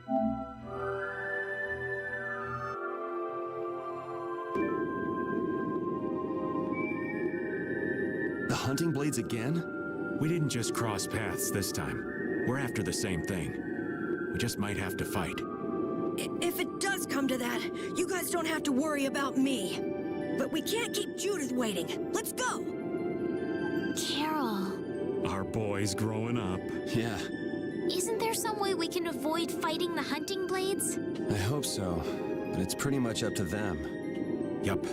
The hunting blades again? We didn't just cross paths this time. We're after the same thing. We just might have to fight. If it does come to that, you guys don't have to worry about me. But we can't keep Judith waiting. Let's go! Carol. Our boy's growing up. Yeah, Isn't there some way we can avoid fighting the hunting blades? I hope so. But it's pretty much up to them. Yup.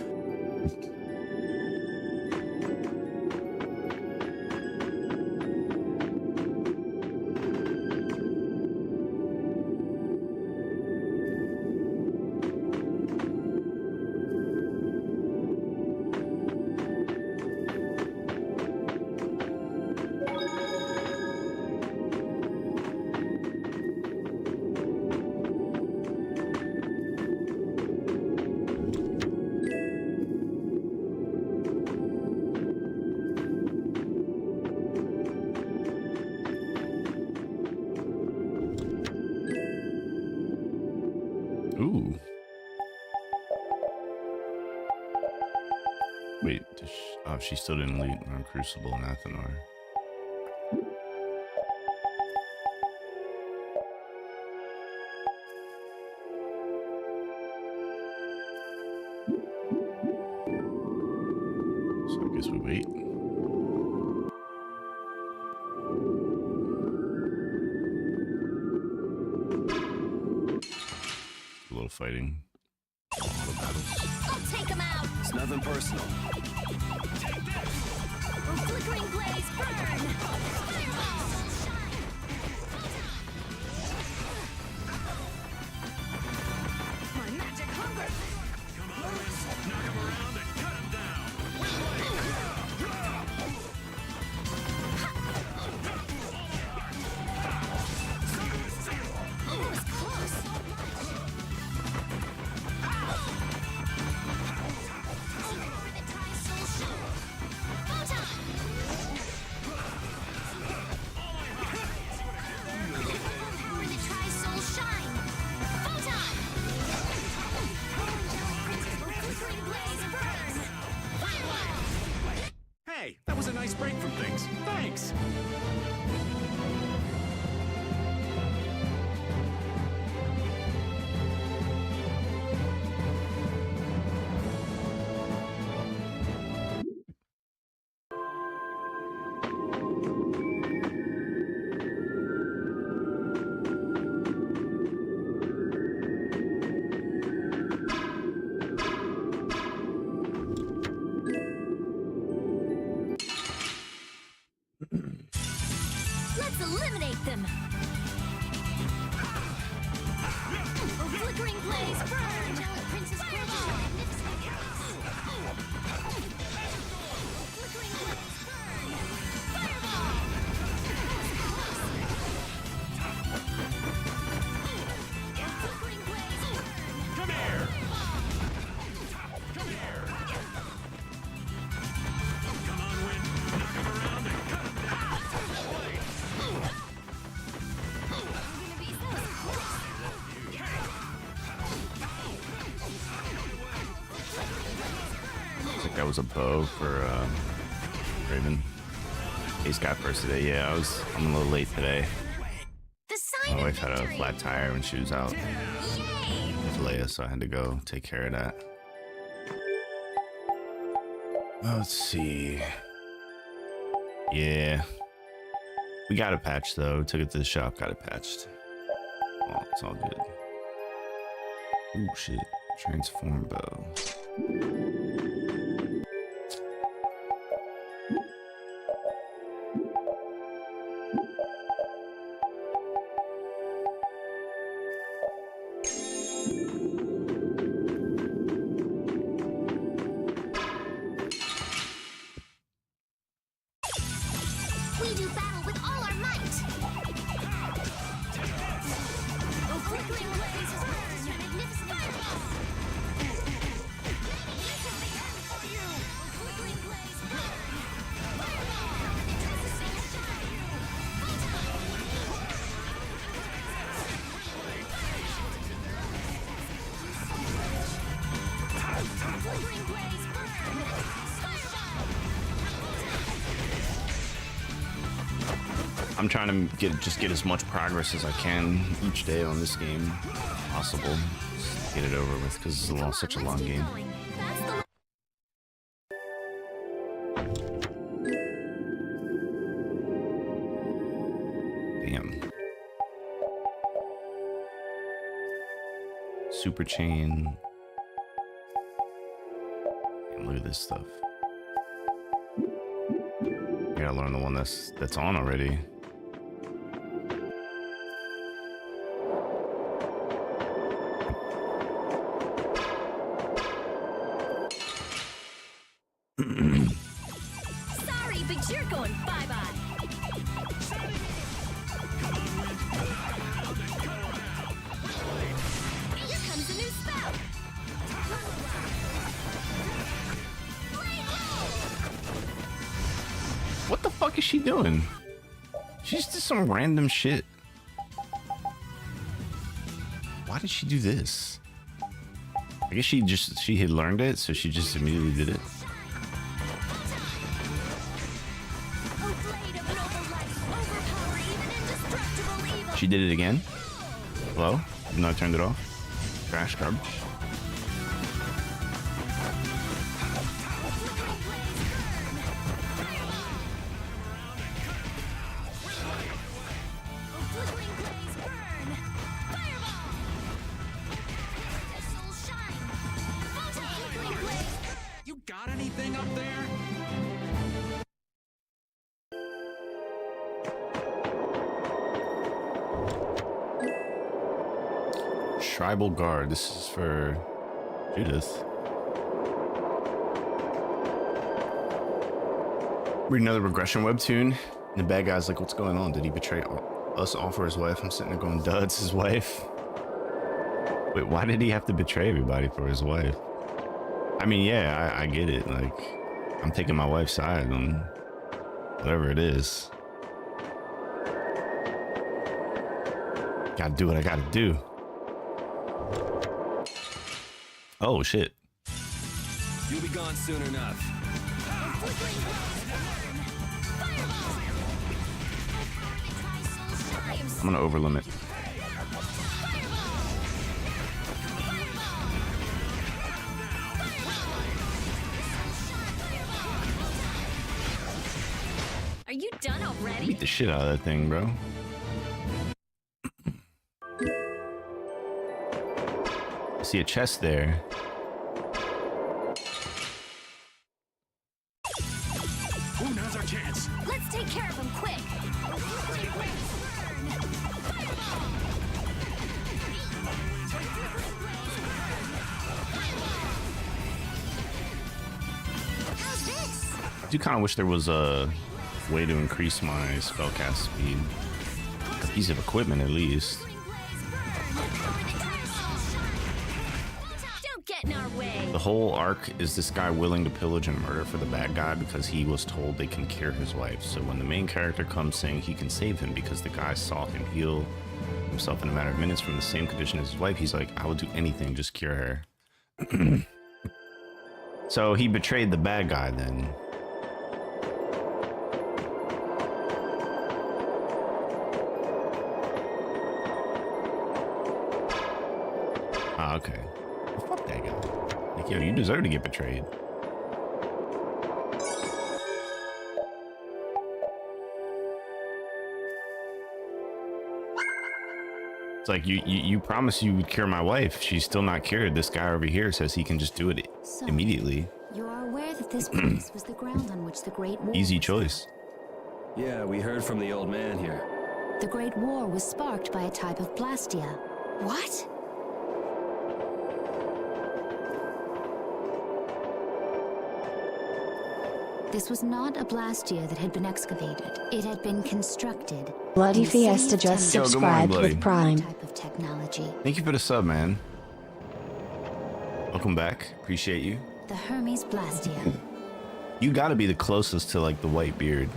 Ooh. Wait, oh, she still didn't lead on Crucible and Athenor. So I guess we wait. A little fighting. A little battles. I'll take him out! It's nothing personal. Flickering blaze, burn! Fireball! My magic hunger! Come on, knock him around and cut him down. That was close! Hey, that was a nice break from things. Thanks. Let's eliminate them! Flickering blaze, burn! Princess Fireball! Flickering blaze, burn! Fireball! Flickering blaze, burn! Come here. Fireball! Come here. Come on, Win. Knock him around and cut him down. I think that was a bow for Raven. He's got first today. Yeah, I'm a little late today. The sign My of wife had a victory. flat tire when she was out Yay! with Leia, so I had to go take care of that. Let's see. Yeah. We got it patched though. Took it to the shop, got it patched. Oh, it's all good. Ooh, shit. Transform bow. We do battle with all our might! Flickering blaze, burn! Magnificent fireball! Flickering blaze, burn! Fireball! Shine! I'm trying to get as much progress as I can each day on this game possible. Just get it over with because it's such a long game. Damn. Super chain. And look at this stuff. I gotta learn the one that's on already. Sorry, but you're going bye-bye. Here comes a new spell. What the fuck is she doing? She just did some random shit. Why did she do this? I guess she had learned it, so she just immediately did it. She did it again. Hello? No, I turned it off. Trash garbage. You got anything up there? Tribal Guard. This is for Judith. Read another regression webtoon. And the bad guy's like, what's going on? Did he betray us all for his wife? I'm sitting there going, duh, it's his wife. Wait, why did he have to betray everybody for his wife? I mean, yeah, I get it. Like, I'm taking my wife's side on whatever it is. Gotta do what I gotta do. Oh, shit. You'll be gone soon enough. I'm gonna overlimit. Are you done already? Beat the shit out of that thing, bro. I see a chest there. Who knows our chance? Let's take care of him quick. How's this? I do kind of wish there was a way to increase my spellcast speed. A piece of equipment, at least. Don't get in our way. The whole arc is this guy willing to pillage and murder for the bad guy because he was told they can cure his wife. So when the main character comes saying he can save him because the guy saw him heal himself in a matter of minutes from the same condition as his wife, he's like, I will do anything, just cure her. So he betrayed the bad guy then. Ah, okay. Well, fuck that guy. Like, yo, you deserve to get betrayed. It's like, you promised you would cure my wife. She's still not cured. This guy over here says he can just do it So, immediately. You are aware that this place was the ground on which the Great War Easy was choice. Yeah, we heard from the old man here. fought. The Great War was sparked by a type of Blastia. What? This was not a Blastia that had been excavated. It had been constructed. Bloody in the city Fiesta of just Temple. Yo, good morning, subscribed Bloody. with Prime. Type of technology. Thank you for the sub, man. Welcome back. Appreciate you. The Hermes Blastia. You gotta be the closest to, like, the white beard.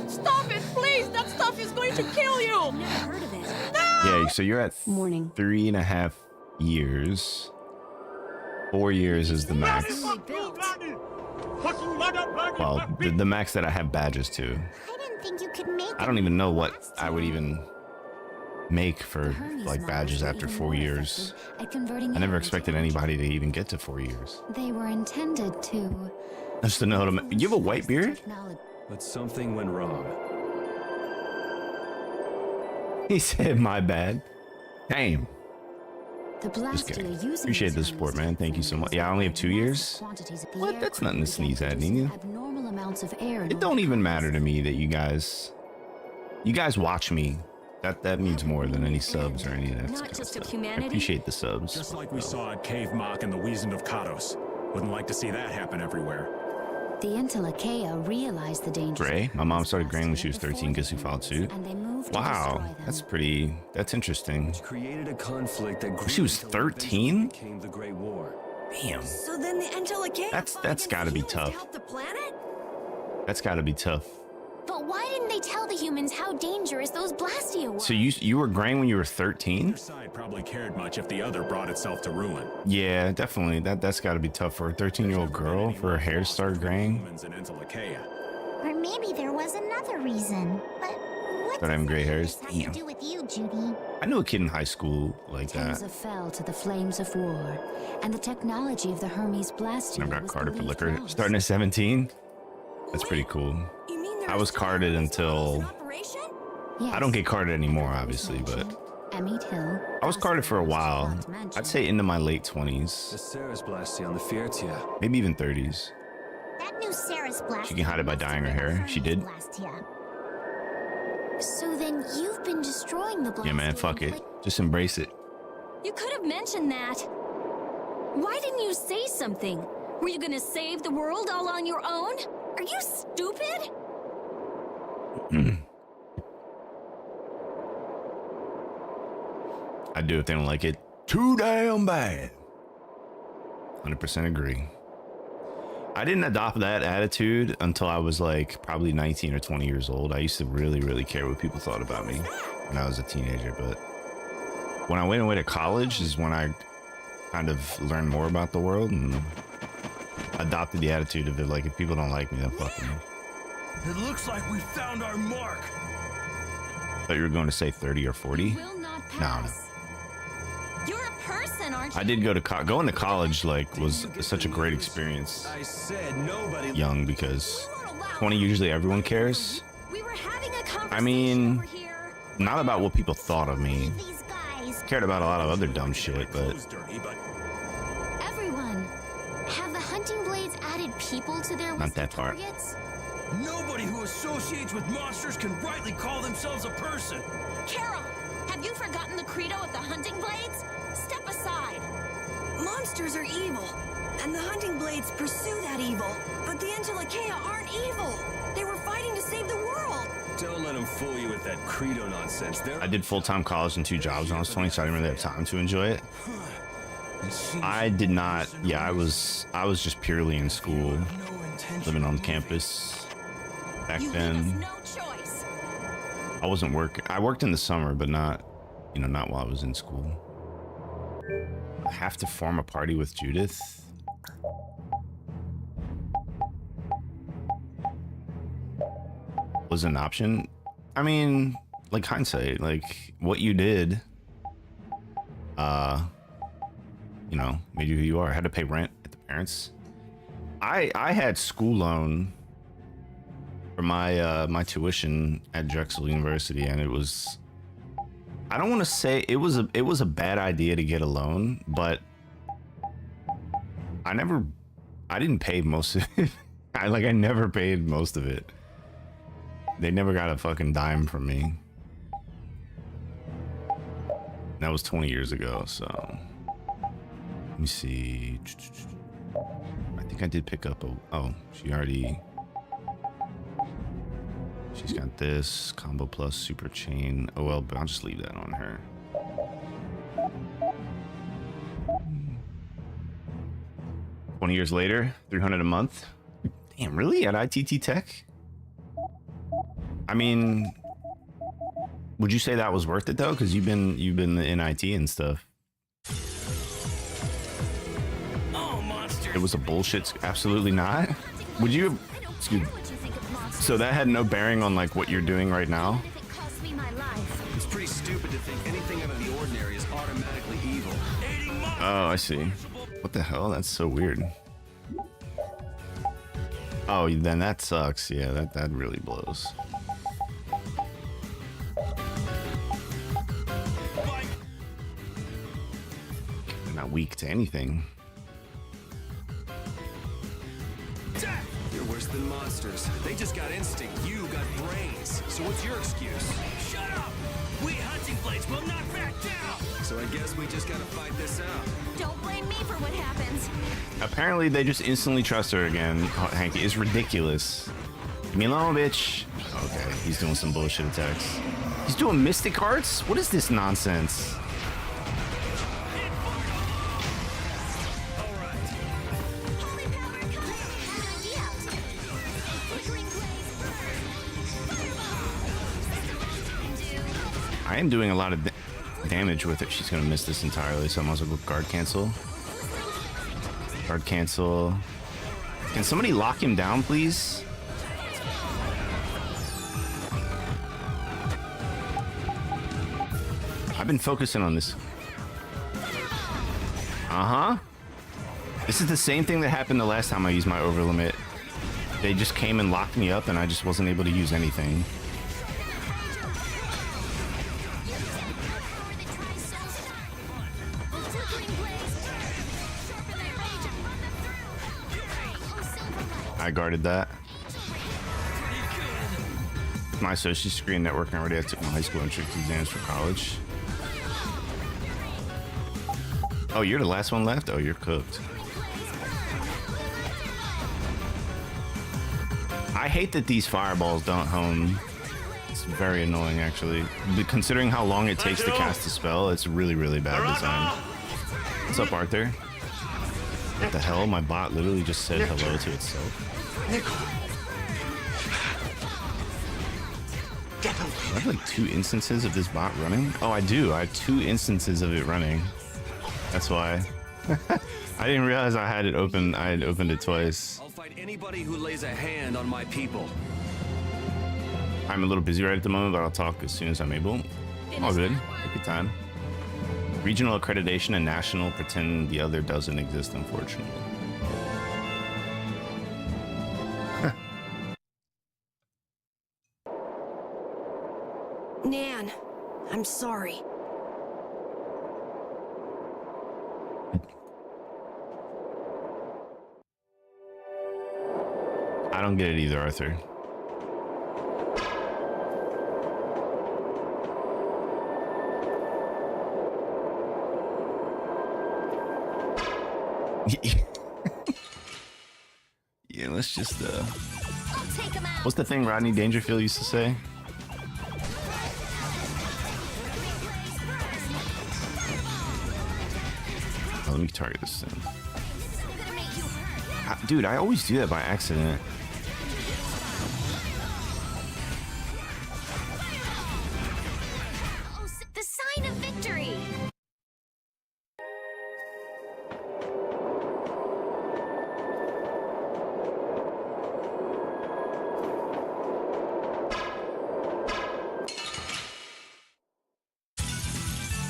Stop it, please! That stuff is going to kill you! Never heard of it. Yeah, so you're at Morning. 3.5 years. 4 years is the max. Recently built. Well, the max that I have badges to. I didn't think you could make I don't even know what I would even make for like badges after 4 years. I never expected anybody to even get to 4 years. They were intended to. Just to know how to. You have a white beard? But something went wrong. He said, "My bad." Damn. The Blastia Appreciate the support, man. Thank you so much. Yeah, I only have 2 years. What? That's nothing to sneeze at, Nina. Abnormal amounts of air. It don't even matter to me that you guys watch me. That means more than any subs or any of that Not kind of just of stuff. I humanity. appreciate the subs. Just like we saw at Cave Mock and the Wiesent of Kados. Wouldn't like to see that happen everywhere. The Intellicaea realized the danger. Gray. My mom started graying when she was 13. Guess who followed suit? And they moved to Wow, destroy them. that's interesting. Created a conflict that grew She was until it 13? became the Great War. Damn, So then the Angelicae that's gotta be tough. Help the planet? That's gotta be tough. But why didn't they tell the humans how dangerous those Blastia were? So you were graying when you were 13? Neither side probably cared much if the other brought itself to ruin. Yeah, definitely. That's gotta be tough for a 13-year-old girl for her hair to start graying. Humans and Intellicaea. Or maybe there was another reason. But what But I'm gray hairs. does this have Damn. to do with you, Judy? I knew a kid in high school like that. Tenza fell to the flames of war, and the technology of the Hermes Blastia Never got was carded for believed liquor. lost. Starting at 17? That's pretty cool. You mean there I was carded until... operation? Yes. I don't get carded anymore, obviously, but Emmett Hill. I was carded for a while. Not to mention. I'd say into my late The 20s, Ceres Blastia on the Fiertia. maybe even 30s. That new Ceres Blastia. She can hide it by must have dyeing her been hair. the She Hermes did. Blastia. So then you've been destroying the Blastia. Yeah, man, fuck it. Just embrace it. You could have mentioned that. Why didn't you say something? Were you gonna save the world all on your own? Are you stupid? I'd do it if they don't like it too damn bad. 100% agree. I didn't adopt that attitude until I was like probably 19 or 20 years old. I used to really, really care what people thought about me when I was a teenager. But when I went away to college is when I kind of learned more about the world and adopted the attitude of it, like, if people don't like me, then fuck me. It looks like we found our mark. Thought you were going to say 30 or 40. Will not No. pass. You're a person, aren't you? I did go to going to college, like, was such a great experience I said nobody. young, because 20 usually everyone cares. We were having a conversation I mean, over here. not about what people thought of me. These guys. Cared about a lot of other dumb shit, but Clothes dirty, but Everyone. Have the hunting blades added people to their Not list that of part. targets? Nobody who associates with monsters can rightly call themselves a person. Carol, have you forgotten the credo of the hunting blades? Step aside. Monsters are evil, and the hunting blades pursue that evil. But the Angelicae aren't evil. They were fighting to save the world. Don't let them fool you with that credo nonsense. They're I did full-time college and 2 jobs when I was 20, so I didn't really have time to enjoy it. I did not. Yeah, I was just purely in school, living on campus. Back You leave then, us no choice. I wasn't working. I worked in the summer, but not while I was in school. I have to form a party with Judith. Was an option. I mean, like, hindsight, like, what you did, made you who you are. I had to pay rent at the parents. I had school loan for my my tuition at Drexel University, and it was, I don't want to say it was a bad idea to get a loan, but I didn't pay most of it. I never paid most of it. They never got a fucking dime from me. That was 20 years ago, so let me see. I think I did pick up she's got this combo plus super chain. Oh well, but I'll just leave that on her. $20 years later, $300 a month. Damn, really? At ITT Tech? I mean, would you say that was worth it though? Because you've been in IT and stuff. Oh, monsters. It was a bullshit. Absolutely not. Would you? I don't Excuse care me. what you think of monsters. So that had no bearing on like what you're doing right now. If it costs me my life. It's pretty stupid to think anything out of the ordinary is automatically evil. Aiding monsters. Oh, I see. What the hell? That's so weird. Oh, then that sucks. Yeah, that really blows. They're not weak to anything. You're worse than monsters. They just got instinct. You got brains. So what's your excuse? Shut up! We hunting blades will not back down! So I guess we just gotta fight this out. Don't blame me for what happens. Apparently, they just instantly trust her again. Hanky, it's ridiculous. Leave me alone, bitch. Okay, he's doing some bullshit attacks. He's doing mystic arts? What is this nonsense? Holy power, come! An idea. Flickering blaze, burn! Fireball! I am doing a lot of damage with it. She's gonna miss this entirely, so I might as well go guard cancel. Guard cancel. Can somebody lock him down, please? I've been focusing on this. Uh-huh. This is the same thing that happened the last time I used my over limit. They just came and locked me up and I just wasn't able to use anything. I guarded that. My associate's degree in networking already. I took my high school entrance exams for college. Oh, you're the last one left? Oh, you're cooked. I hate that these fireballs don't home. It's very annoying, actually. But considering how long it takes to cast a spell, it's really, really bad design. What's up, Arthur? What the hell? My bot literally just said hello to itself. I have like 2 instances of this bot running. Oh, I do. I have 2 instances of it running. That's why. I didn't realize I had it open. I had opened it twice. I'll fight anybody who lays a hand on my people. I'm a little busy right at the moment, but I'll talk as soon as I'm able. All good. Take your time. Regional accreditation and national pretend the other doesn't exist, unfortunately. Nan, I'm sorry. I don't get it either, Arthur. Yeah, let's just I'll take him out. what's the thing Rodney Dangerfield used to say? Oh, let me target this thing. Gonna make you hurt. Dude, I always do that by accident. Oh, the sign of victory.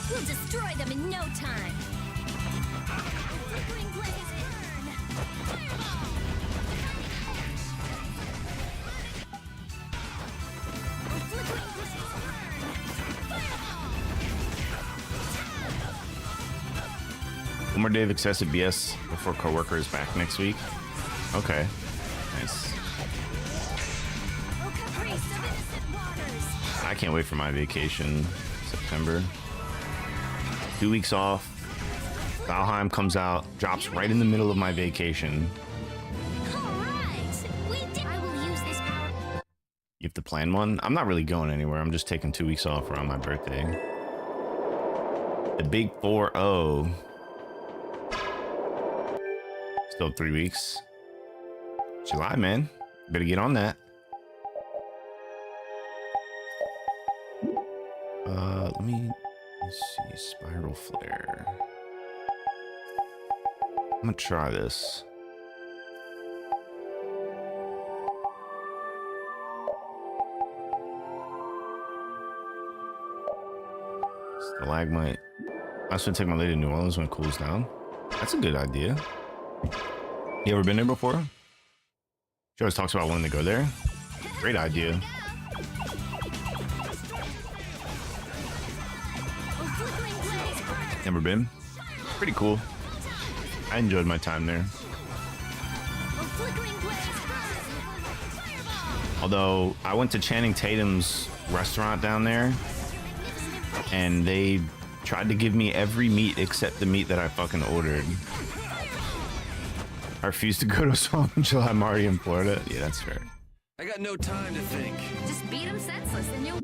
We'll destroy them in no time. Flickering blaze, burn. Flickering blaze, One more day of excessive BS before coworker is back next week. Okay. Nice. O caprice of innocent waters. I can't wait for my vacation. September. 2 weeks off. Valheim comes out, drops right in the middle of my vacation. All right, we did. I will use this power. You have to plan one? I'm not really going anywhere. I'm just taking 2 weeks off around my birthday. The big 4-0. Still 3 weeks. July, man. Better get on that. Let me see. Spiral Flare. I'm gonna try this. Stalagmite. I should take my lady to New Orleans when it cools down. That's a good idea. You ever been there before? She always talks about wanting to go there. Great idea. Never been. Pretty cool. I enjoyed my time there. Although I went to Channing Tatum's restaurant down there and they tried to give me every meat except the meat that I fucking ordered. I refuse to go to a swamp until I'm already in Florida. Yeah, that's fair. I got no time to think. Just beat him senseless and you'll...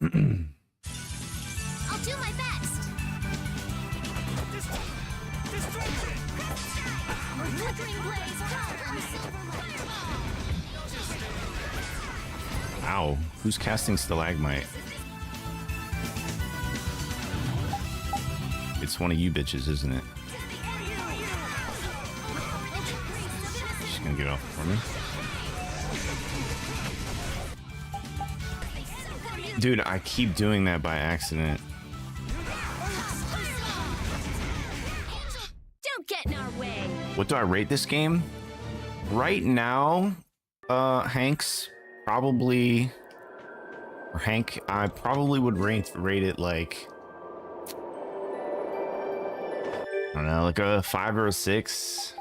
I'll do my best. Flickering blaze, problem, silver fireball. Wow, who's casting Stalagmite? It's one of you bitches, isn't it? She's gonna get off for me. Dude, I keep doing that by accident. Don't get in our way. What do I rate this game? Right now, Hank, I probably would rate it like, I don't know, like a 5 or a 6.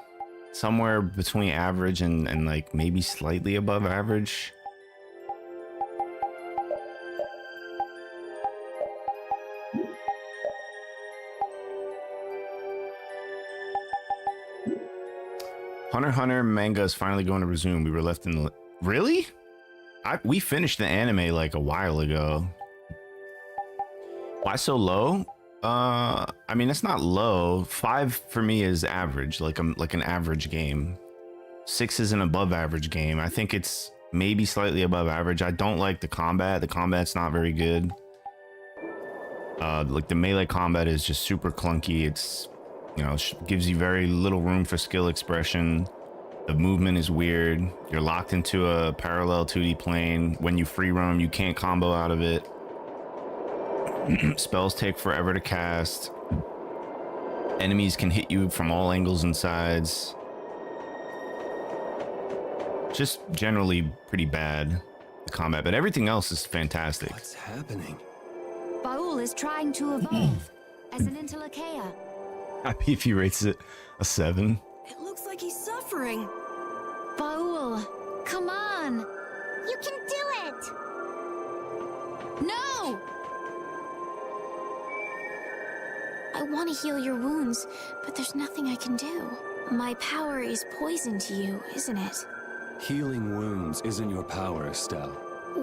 Somewhere between average and like maybe slightly above average. Hunter x Hunter manga is finally going to resume. We were left in the... Really? We finished the anime like a while ago. Why so low? I mean, it's not low. 5 for me is average, like an average game. 6 is an above average game. I think it's maybe slightly above average. I don't like the combat. The combat's not very good. Like the melee combat is just super clunky. It's, you know, gives you very little room for skill expression. The movement is weird. You're locked into a parallel 2D plane. When you free roam, you can't combo out of it. Spells take forever to cast. Enemies can hit you from all angles and sides. Just generally pretty bad, the combat, but everything else is fantastic. What's happening? Baul is trying to evolve as an Intellicaea. Happy if he rates it a 7. It looks like he's suffering. Baul, come on! You can do it! No! I want to heal your wounds, but there's nothing I can do. My power is poison to you, isn't it? Healing wounds isn't your power, Estelle.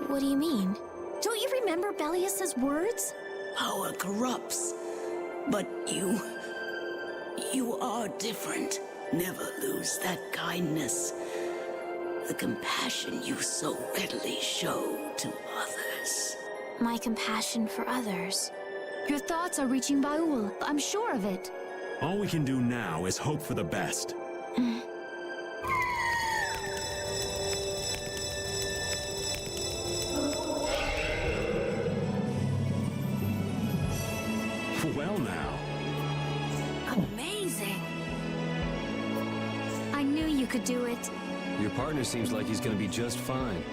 What do you mean? Don't you remember Bellius's words? Power corrupts, but you are different. Never lose that kindness, the compassion you so readily show to others. My compassion for others. Your thoughts are reaching Baul. I'm sure of it. All we can do now is hope for the best. Well now. Amazing. I knew you could do it. Your partner seems like he's gonna be just fine.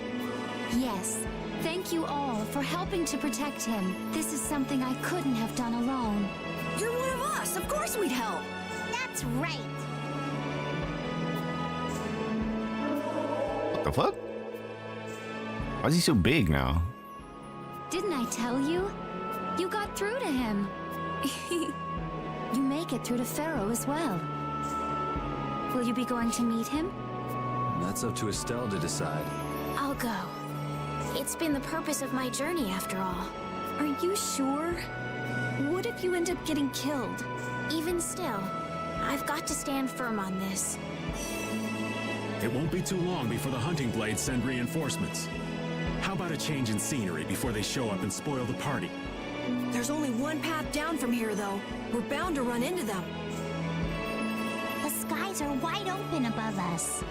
Yes. Thank you all for helping to protect him. This is something I couldn't have done alone. You're one of us. Of course we'd help. That's right. What the fuck? Why is he so big now? Didn't I tell you? You got through to him. You make it through to Pharaoh as well. Will you be going to meet him? That's up to Estelle to decide. I'll go. It's been the purpose of my journey after all. Are you sure? What if you end up getting killed? Even still, I've got to stand firm on this. It won't be too long before the hunting blades send reinforcements. How about a change in scenery before they show up and spoil the party? There's only one path down from here, though. We're bound to run into them. The skies are wide open above us.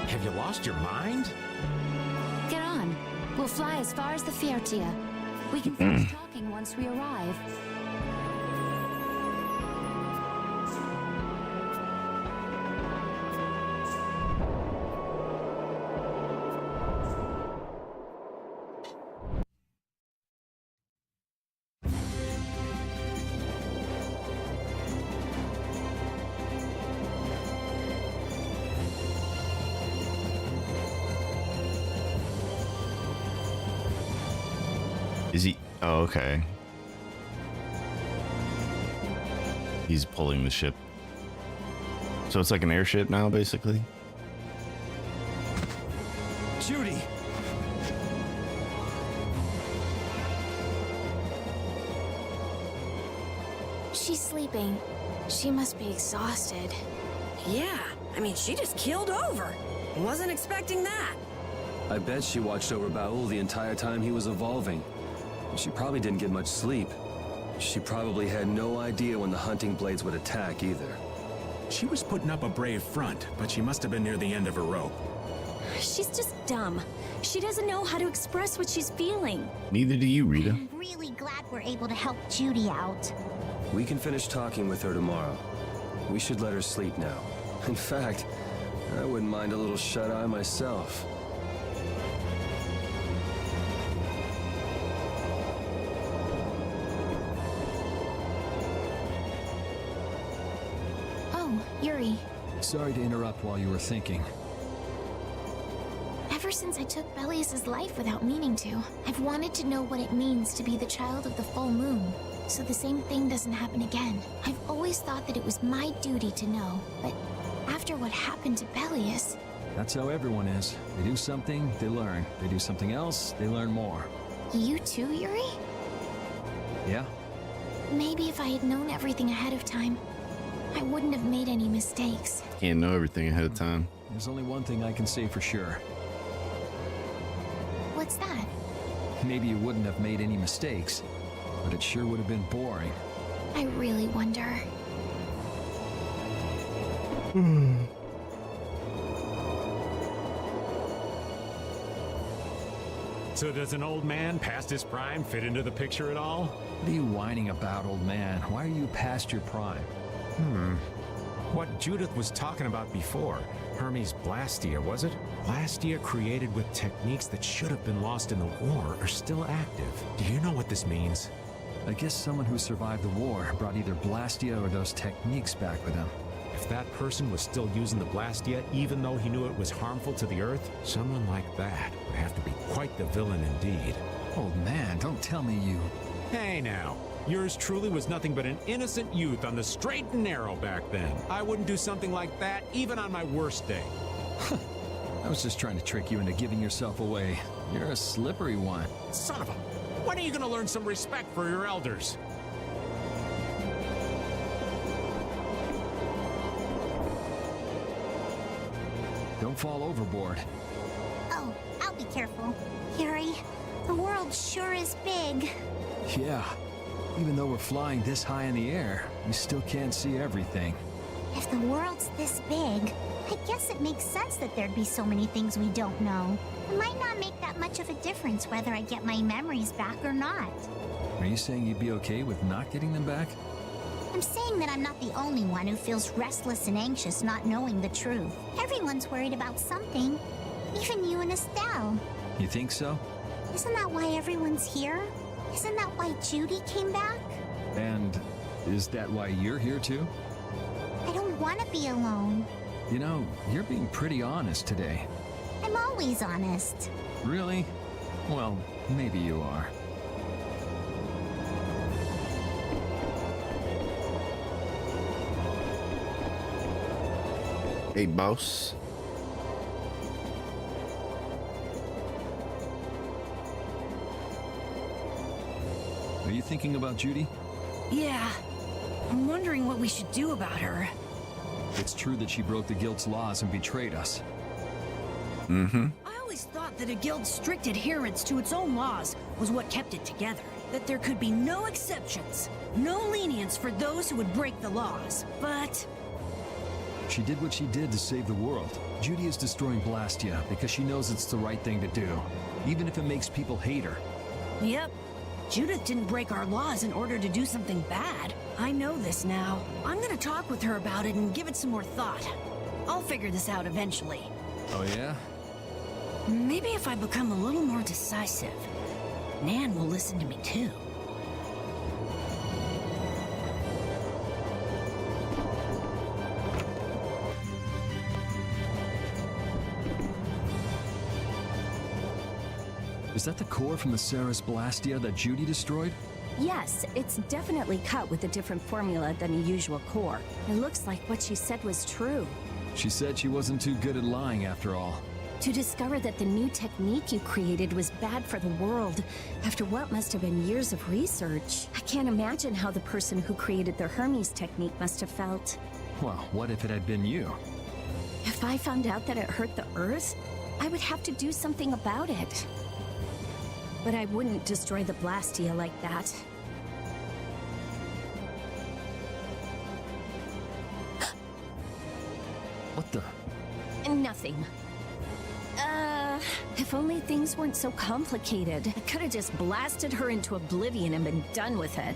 Have you lost your mind? Get on. We'll fly as far as the Fiertia. We can finish talking once we arrive. Is he? Oh, okay. He's pulling the ship. So it's like an airship now, basically? Judy! She's sleeping. She must be exhausted. Yeah, I mean, she just keeled over. Wasn't expecting that. I bet she watched over Baul the entire time he was evolving. She probably didn't get much sleep. She probably had no idea when the hunting blades would attack either. She was putting up a brave front, but she must have been near the end of her rope. She's just dumb. She doesn't know how to express what she's feeling. Neither do you, Rita. I'm really glad we're able to help Judy out. We can finish talking with her tomorrow. We should let her sleep now. In fact, I wouldn't mind a little shut-eye myself. Oh, Yuri. Sorry to interrupt while you were thinking. Ever since I took Belius's life without meaning to, I've wanted to know what it means to be the child of the full moon, so the same thing doesn't happen again. I've always thought that it was my duty to know, but after what happened to Belius... That's how everyone is. They do something, they learn. They do something else, they learn more. You too, Yuri? Yeah? Maybe if I had known everything ahead of time, I wouldn't have made any mistakes. Can't know everything ahead of time. There's only one thing I can say for sure. What's that? Maybe you wouldn't have made any mistakes, but it sure would have been boring. I really wonder. So does an old man past his prime fit into the picture at all? What are you whining about, old man? Why are you past your prime? What Judith was talking about before. Hermes Blastia, was it? Blastia created with techniques that should have been lost in the war are still active. Do you know what this means? I guess someone who survived the war brought either Blastia or those techniques back with him. If that person was still using the Blastia, even though he knew it was harmful to the Earth, someone like that would have to be quite the villain indeed. Old man, don't tell me you... Hey now, yours truly was nothing but an innocent youth on the straight and narrow back then. I wouldn't do something like that even on my worst day. I was just trying to trick you into giving yourself away. You're a slippery one. Son of a... When are you gonna learn some respect for your elders? Don't fall overboard. Oh, I'll be careful. Yuri, the world sure is big. Yeah. Even though we're flying this high in the air, we still can't see everything. If the world's this big, I guess it makes sense that there'd be so many things we don't know. It might not make that much of a difference whether I get my memories back or not. Are you saying you'd be okay with not getting them back? I'm saying that I'm not the only one who feels restless and anxious not knowing the truth. Everyone's worried about something. Even you and Estelle. You think so? Isn't that why everyone's here? Isn't that why Judy came back? And is that why you're here too? I don't want to be alone. You know, you're being pretty honest today. I'm always honest. Really? Well, maybe you are. Hey, boss. Are you thinking about Judy? Yeah. I'm wondering what we should do about her. It's true that she broke the guild's laws and betrayed us. Mm-hmm. I always thought that a guild's strict adherence to its own laws was what kept it together. That there could be no exceptions, no lenience for those who would break the laws. But She did what she did to save the world. Judy is destroying Blastia because she knows it's the right thing to do, even if it makes people hate her. Yep. Judith didn't break our laws in order to do something bad. I know this now. I'm gonna talk with her about it and give it some more thought. I'll figure this out eventually. Oh yeah? Maybe if I become a little more decisive, Nan will listen to me too. Is that the core from the Ceres Blastia that Judy destroyed? Yes, it's definitely cut with a different formula than the usual core. It looks like what she said was true. She said she wasn't too good at lying after all. To discover that the new technique you created was bad for the world, after what must have been years of research, I can't imagine how the person who created the Hermes technique must have felt. Well, what if it had been you? If I found out that it hurt the Earth, I would have to do something about it. But I wouldn't destroy the Blastia like that. What the? Nothing. If only things weren't so complicated. I could have just blasted her into oblivion and been done with it.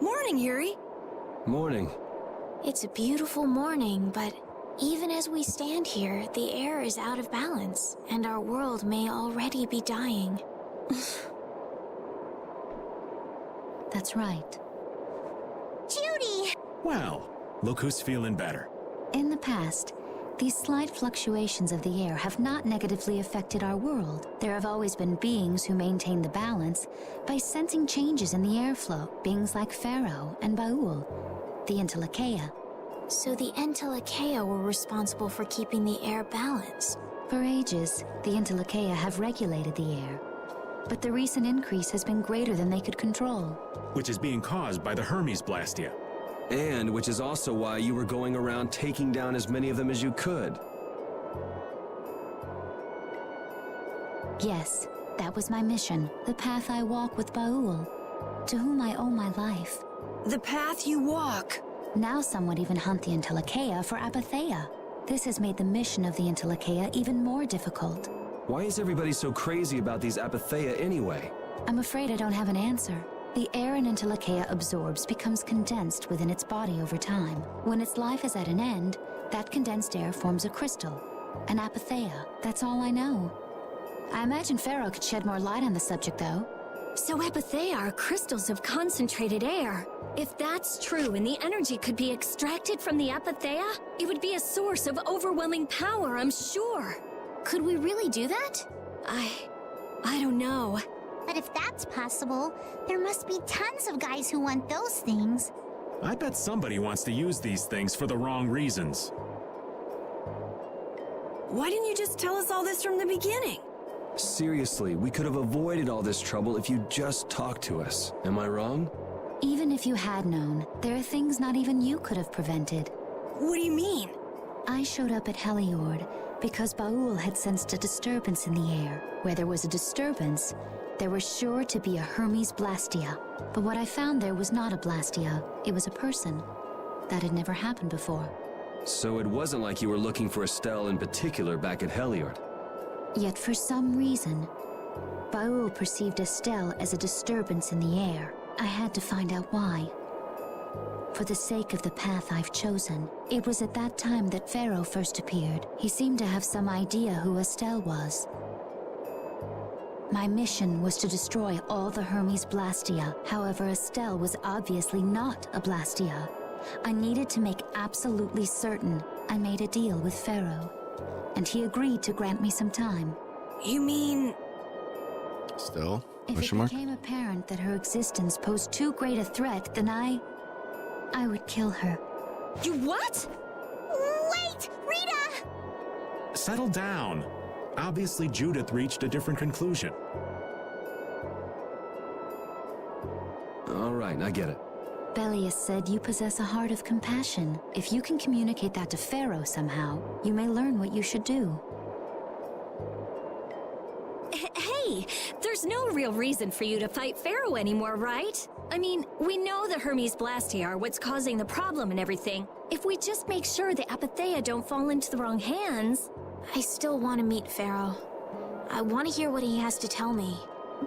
Morning, Yuri. Morning. It's a beautiful morning, but even as we stand here, the air is out of balance, and our world may already be dying. That's right. Judy! Well, look who's feeling better. In the past, these slight fluctuations of the air have not negatively affected our world. There have always been beings who maintain the balance by sensing changes in the airflow, beings like Pharaoh and Baul, the Entelekea. So the Entelekea were responsible for keeping the air balanced. For ages, the Entelekea have regulated the air, but the recent increase has been greater than they could control. Which is being caused by the Hermes Blastia. And which is also why you were going around taking down as many of them as you could. Yes, that was my mission, the path I walk with Baul, to whom I owe my life. The path you walk. Now some would even hunt the Entelekea for Apatheia. This has made the mission of the Entelekea even more difficult. Why is everybody so crazy about these Apatheia anyway? I'm afraid I don't have an answer. The air an Entelekea absorbs becomes condensed within its body over time. When its life is at an end, that condensed air forms a crystal, an Apatheia. That's all I know. I imagine Pharaoh could shed more light on the subject, though. So Apatheia are crystals of concentrated air. If that's true and the energy could be extracted from the Apatheia, it would be a source of overwhelming power, I'm sure. Could we really do that? I don't know. But if that's possible, there must be tons of guys who want those things. I bet somebody wants to use these things for the wrong reasons. Why didn't you just tell us all this from the beginning? Seriously, we could have avoided all this trouble if you just talked to us. Am I wrong? Even if you had known, there are things not even you could have prevented. What do you mean? I showed up at Heliord because Baul had sensed a disturbance in the air. Where there was a disturbance, there was sure to be a Hermes Blastia. But what I found there was not a Blastia, it was a person. That had never happened before. So it wasn't like you were looking for Estelle in particular back at Heliord. Yet for some reason, Baul perceived Estelle as a disturbance in the air. I had to find out why. For the sake of the path I've chosen, it was at that time that Pharaoh first appeared. He seemed to have some idea who Estelle was. My mission was to destroy all the Hermes Blastia. However, Estelle was obviously not a Blastia. I needed to make absolutely certain. I made a deal with Pharaoh, and he agreed to grant me some time. You mean... Still? If it became apparent that her existence posed too great a threat, then I would kill her. You what? Wait! Rita! Settle down. Obviously, Judith reached a different conclusion. All right, I get it. Belius said you possess a heart of compassion. If you can communicate that to Pharaoh somehow, you may learn what you should do. Hey, there's no real reason for you to fight Pharaoh anymore, right? I mean, we know the Hermes Blastia are what's causing the problem and everything. If we just make sure the Apatheia don't fall into the wrong hands... I still want to meet Pharaoh. I want to hear what he has to tell me.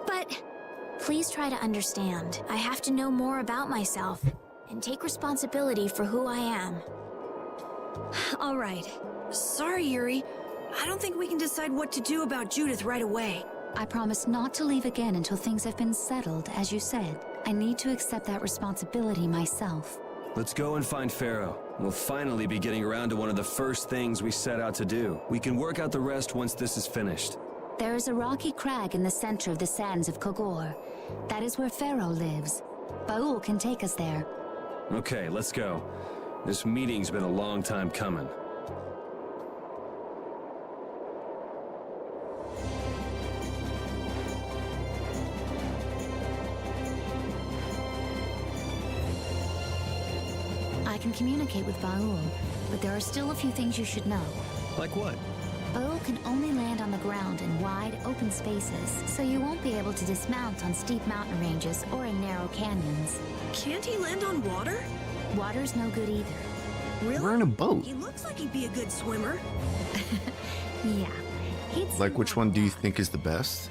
But... Please try to understand. I have to know more about myself and take responsibility for who I am. All right. Sorry, Yuri. I don't think we can decide what to do about Judith right away. I promise not to leave again until things have been settled, as you said. I need to accept that responsibility myself. Let's go and find Pharaoh. We'll finally be getting around to one of the first things we set out to do. We can work out the rest once this is finished. There is a rocky crag in the center of the sands of Kogor. That is where Pharaoh lives. Baul can take us there. Okay, let's go. This meeting's been a long time coming. I can communicate with Baul, but there are still a few things you should know. Like what? Baul can only land on the ground in wide, open spaces, so you won't be able to dismount on steep mountain ranges or in narrow canyons. Can't he land on water? Water's no good either. Really? We're in a boat. He looks like he'd be a good swimmer. Yeah. Like, which one do you think is the best?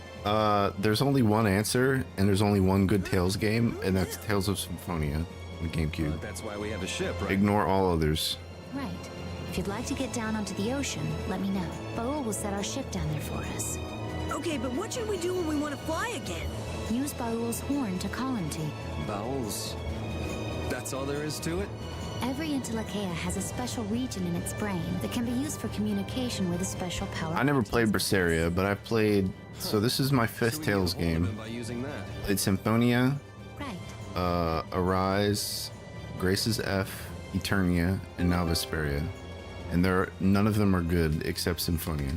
There's only one answer, and there's only one good Tales game, and that's Tales of Symphonia on the GameCube. That's why we have a ship, right? Ignore all others. Right. If you'd like to get down onto the ocean, let me know. Baul will set our ship down there for us. Okay, but what should we do when we want to fly again? Use Baul's horn to call him to. Bowels. That's all there is to it? Every Intellicaea has a special region in its brain that can be used for communication with a special power. I never played Vesperia, but I've played... So this is my fifth Tales game. By using that. Played Symphonia, Right. Arise, Grace's F, Eternia, and now Vesperia. And none of them are good except Symphonia.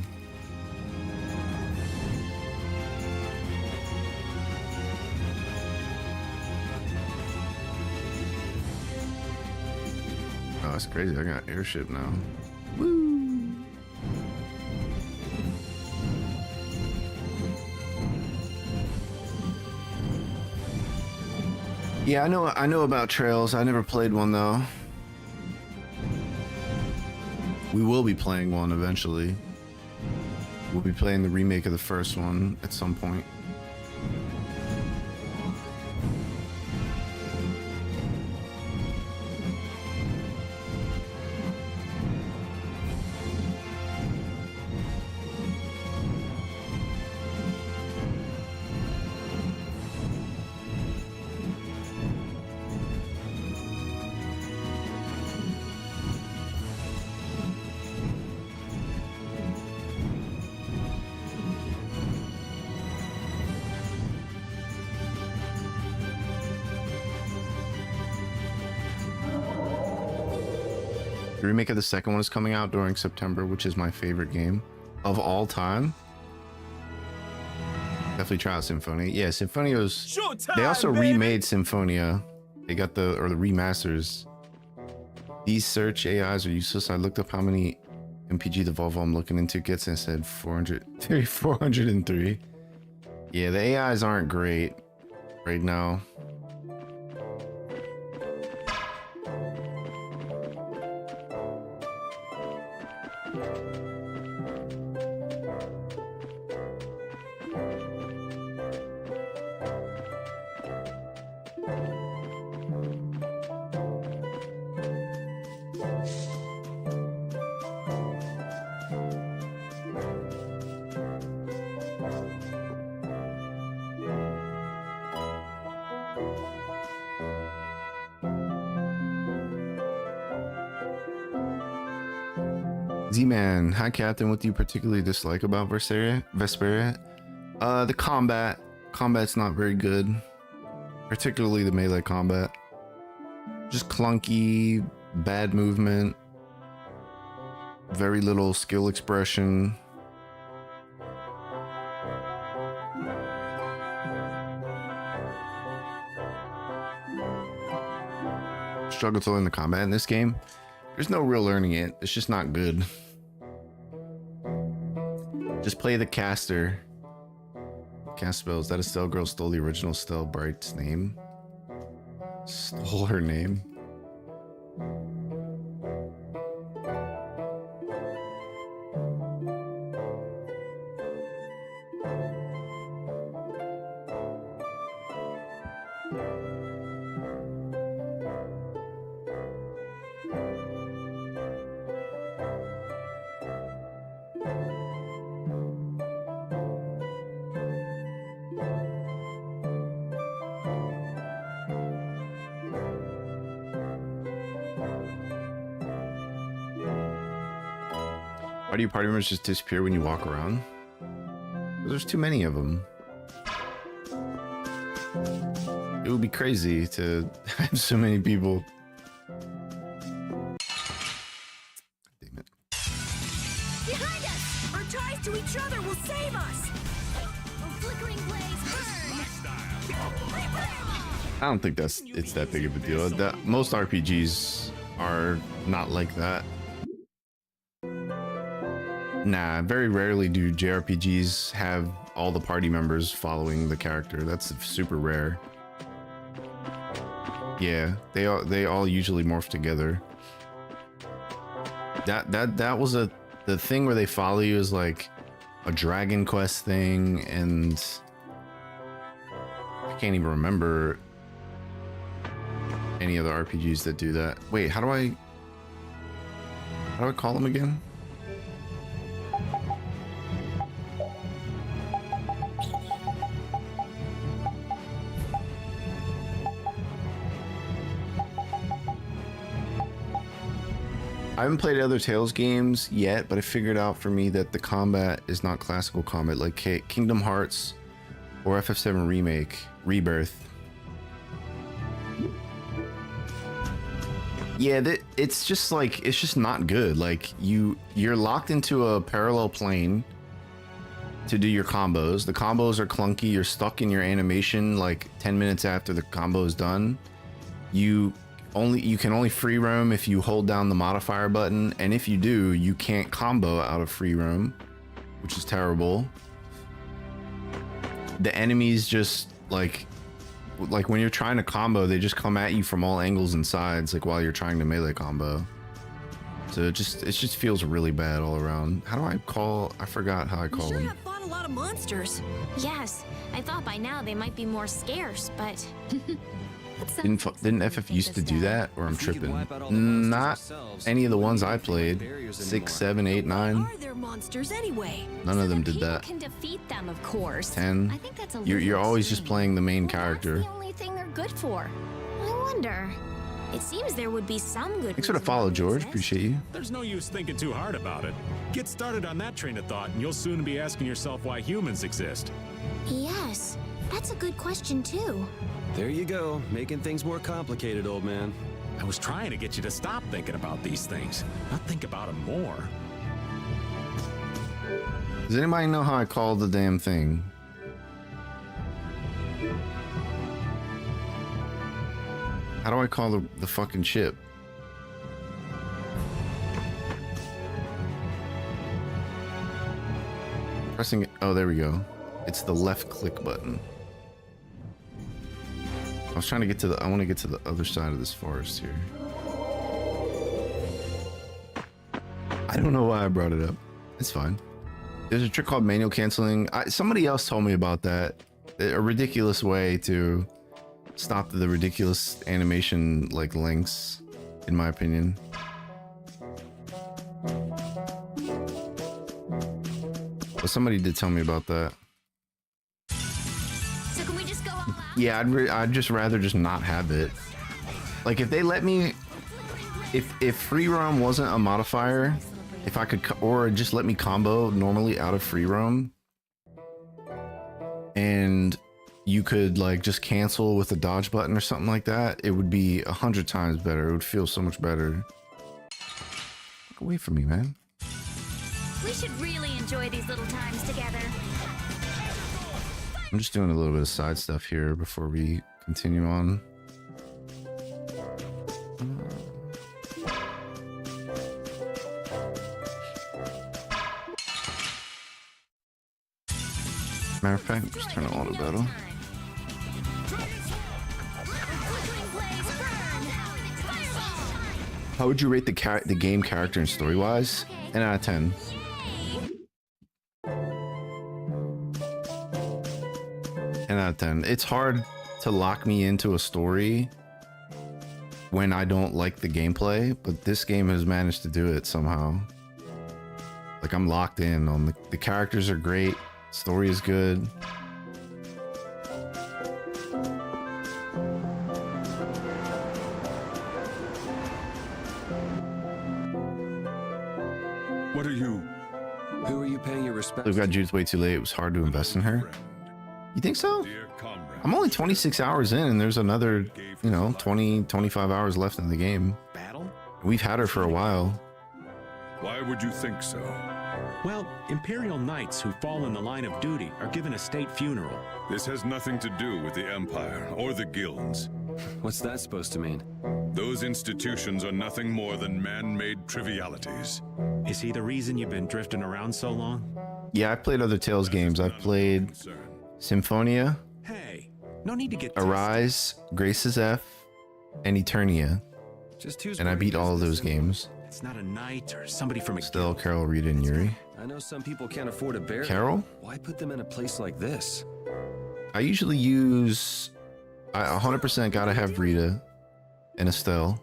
Oh, that's crazy. I got airship now. Woo! Yeah, I know about Trails. I never played one though. We will be playing one eventually. We'll be playing the remake of the first one at some point. The remake of the second one is coming out during September, which is my favorite game of all time. Definitely try out Symphonia. Yeah, Symphonia was... Showtime, they also baby! remade Symphonia. They got the remasters. These search AIs are useless. I looked up how many MPG the Volvo I'm looking into gets and it said 403. Yeah, the AIs aren't great right now. Z-Man, hi Captain, what do you particularly dislike about Vesperia? The combat. Combat's not very good. Particularly the melee combat. Just clunky, bad movement. Very little skill expression. struggle to learn the combat in this game. There's no real learning it. It's just not good. Just play the caster. Cast spells. That Estelle girl stole the original Estelle Bright's name. Stole her name. Why do your party members just disappear when you walk around? There's too many of them. It would be crazy to have so many people. Damn it. Behind us! Our ties to each other will save us! Flickering blaze burn! I don't think it's that big of a deal. Most RPGs are not like that. Nah, very rarely do JRPGs have all the party members following the character. That's super rare. Yeah, they all usually morph together. That was the thing where they follow you is like a Dragon Quest thing, and I can't even remember any other RPGs that do that. Wait, how do I call them again? I haven't played other Tales games yet, but I figured out for me that the combat is not classical combat like Kingdom Hearts or FF7 Remake, Rebirth. Yeah, it's just like, it's just not good. Like you're locked into a parallel plane to do your combos. The combos are clunky. You're stuck in your animation like 10 minutes after the combo is done. You can only free roam if you hold down the modifier button, and if you do, you can't combo out of free roam, which is terrible. The enemies just like when you're trying to combo, they just come at you from all angles and sides, like while you're trying to melee combo. So it just feels really bad all around. How do I call? I forgot how I call them. Sure have fought a lot of monsters. Yes, I thought by now they might be more scarce, but... Didn't FF used to do that, or I'm tripping? Not any of the ones I played. 6, 7, 8, 9. Are there monsters anyway? None of them did People that. can defeat them, of course. 10. I think that's a You're little always just extreme. playing the main Well, character. That's the only thing they're good for. I wonder. It seems there would be some good Thanks for the reason follow, why they George. exist. Appreciate you. There's no use thinking too hard about it. Get started on that train of thought, and you'll soon be asking yourself why humans exist. Yes, that's a good question too. There you go, making things more complicated, old man. I was trying to get you to stop thinking about these things, not think about them more. Does anybody know how I call the damn thing? How do I call the fucking ship? Pressing it. Oh, there we go. It's the left click button. I was trying to get to the, I want to get to the other side of this forest here. I don't know why I brought it up. It's fine. There's a trick called manual canceling. Somebody else told me about that. A ridiculous way to stop the ridiculous animation like lengths, in my opinion. But somebody did tell me about that. So can we just go all out? Yeah, I'd just rather just not have it. Like if they let me, if free roam wasn't a modifier, if I could, or just let me combo normally out of free roam, and you could like just cancel with a dodge button or something like that, it would be 100 times better. It would feel so much better. Look away from me, man. We should really enjoy these little times together. I'm just doing a little bit of side stuff here before we continue on. Matter of fact, just turn on auto battle. How would you rate the game character and story wise? 10 out of 10. 10 out of 10. It's hard to lock me into a story when I don't like the gameplay, but this game has managed to do it somehow. Like, I'm locked in on the characters are great, story is good. What are you? Who are you paying your respects? We've got Judith way too late. It was hard to invest in her. You think so? I'm only 26 hours in, and there's another, you know, 20, 25 hours left in the game. Battle? We've had her for a while. Why would you think so? Well, Imperial Knights who fall in the line of duty are given a state funeral. This has nothing to do with the Empire or the guilds. What's that supposed to mean? Those institutions are nothing more than man-made trivialities. Is he the reason you've been drifting around so long? Yeah, I've played other Tales games. I've played Symphonia, Hey, no need to get Arise, Grace's F, and Eternia. And I beat all of those games. It's not a knight or somebody from a Still Carol, Rita, and Yuri. I know some people can't afford a bear. Carol? Why put them in a place like this? I usually use... I 100% gotta have Rita and Estelle.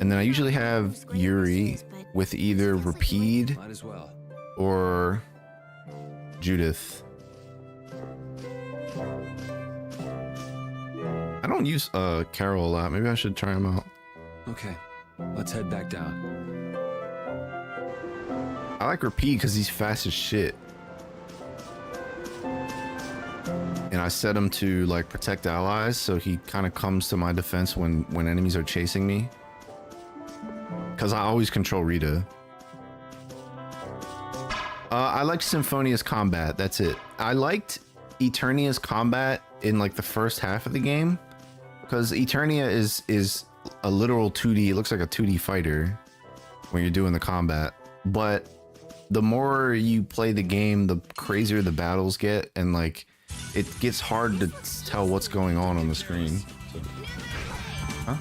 And then I usually have Yuri with either Rapide Might as well. or Judith. I don't use Carol a lot. Maybe I should try him out. Okay, let's head back down. I like Rapide because he's fast as shit. And I set him to like protect allies, so he kind of comes to my defense when enemies are chasing me. Because I always control Rita. I liked Symphonia's combat. That's it. I liked Eternia's combat in like the first half of the game, because Eternia is a literal 2D. It looks like a 2D fighter when you're doing the combat. But the more you play the game, the crazier the battles get, and like it gets hard to tell what's going on the screen. Huh?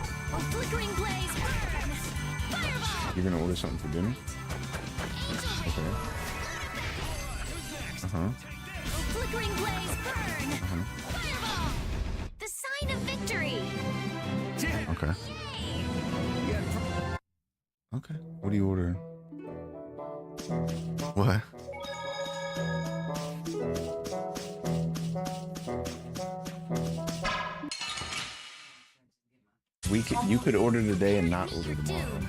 You're gonna order something for dinner? Okay. Uh-huh. Flickering blaze, burn! Fireball! The sign of victory! Okay. Okay. What are you ordering? What? You could order today and not order tomorrow.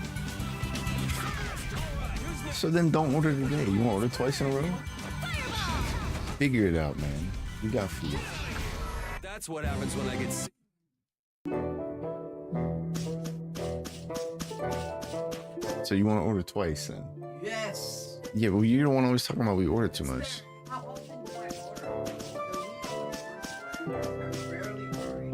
So then don't order today. You want to order twice in a row? Figure it out, man. You got food. That's what happens when I get sick. So you want to order twice then? Yes. Yeah, but you don't want to always talk about we order too much. How often do I order? I rarely worry.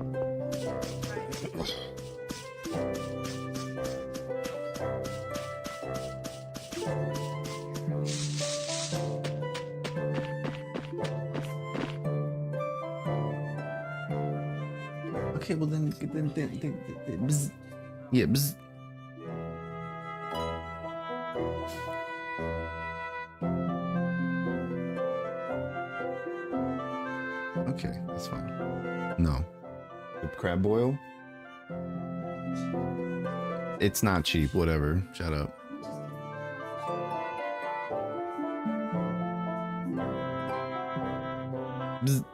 Okay, well then bzz. Yeah, bzz. Okay, that's fine. No. The crab boil? It's not cheap, whatever. Shut up. Bzz.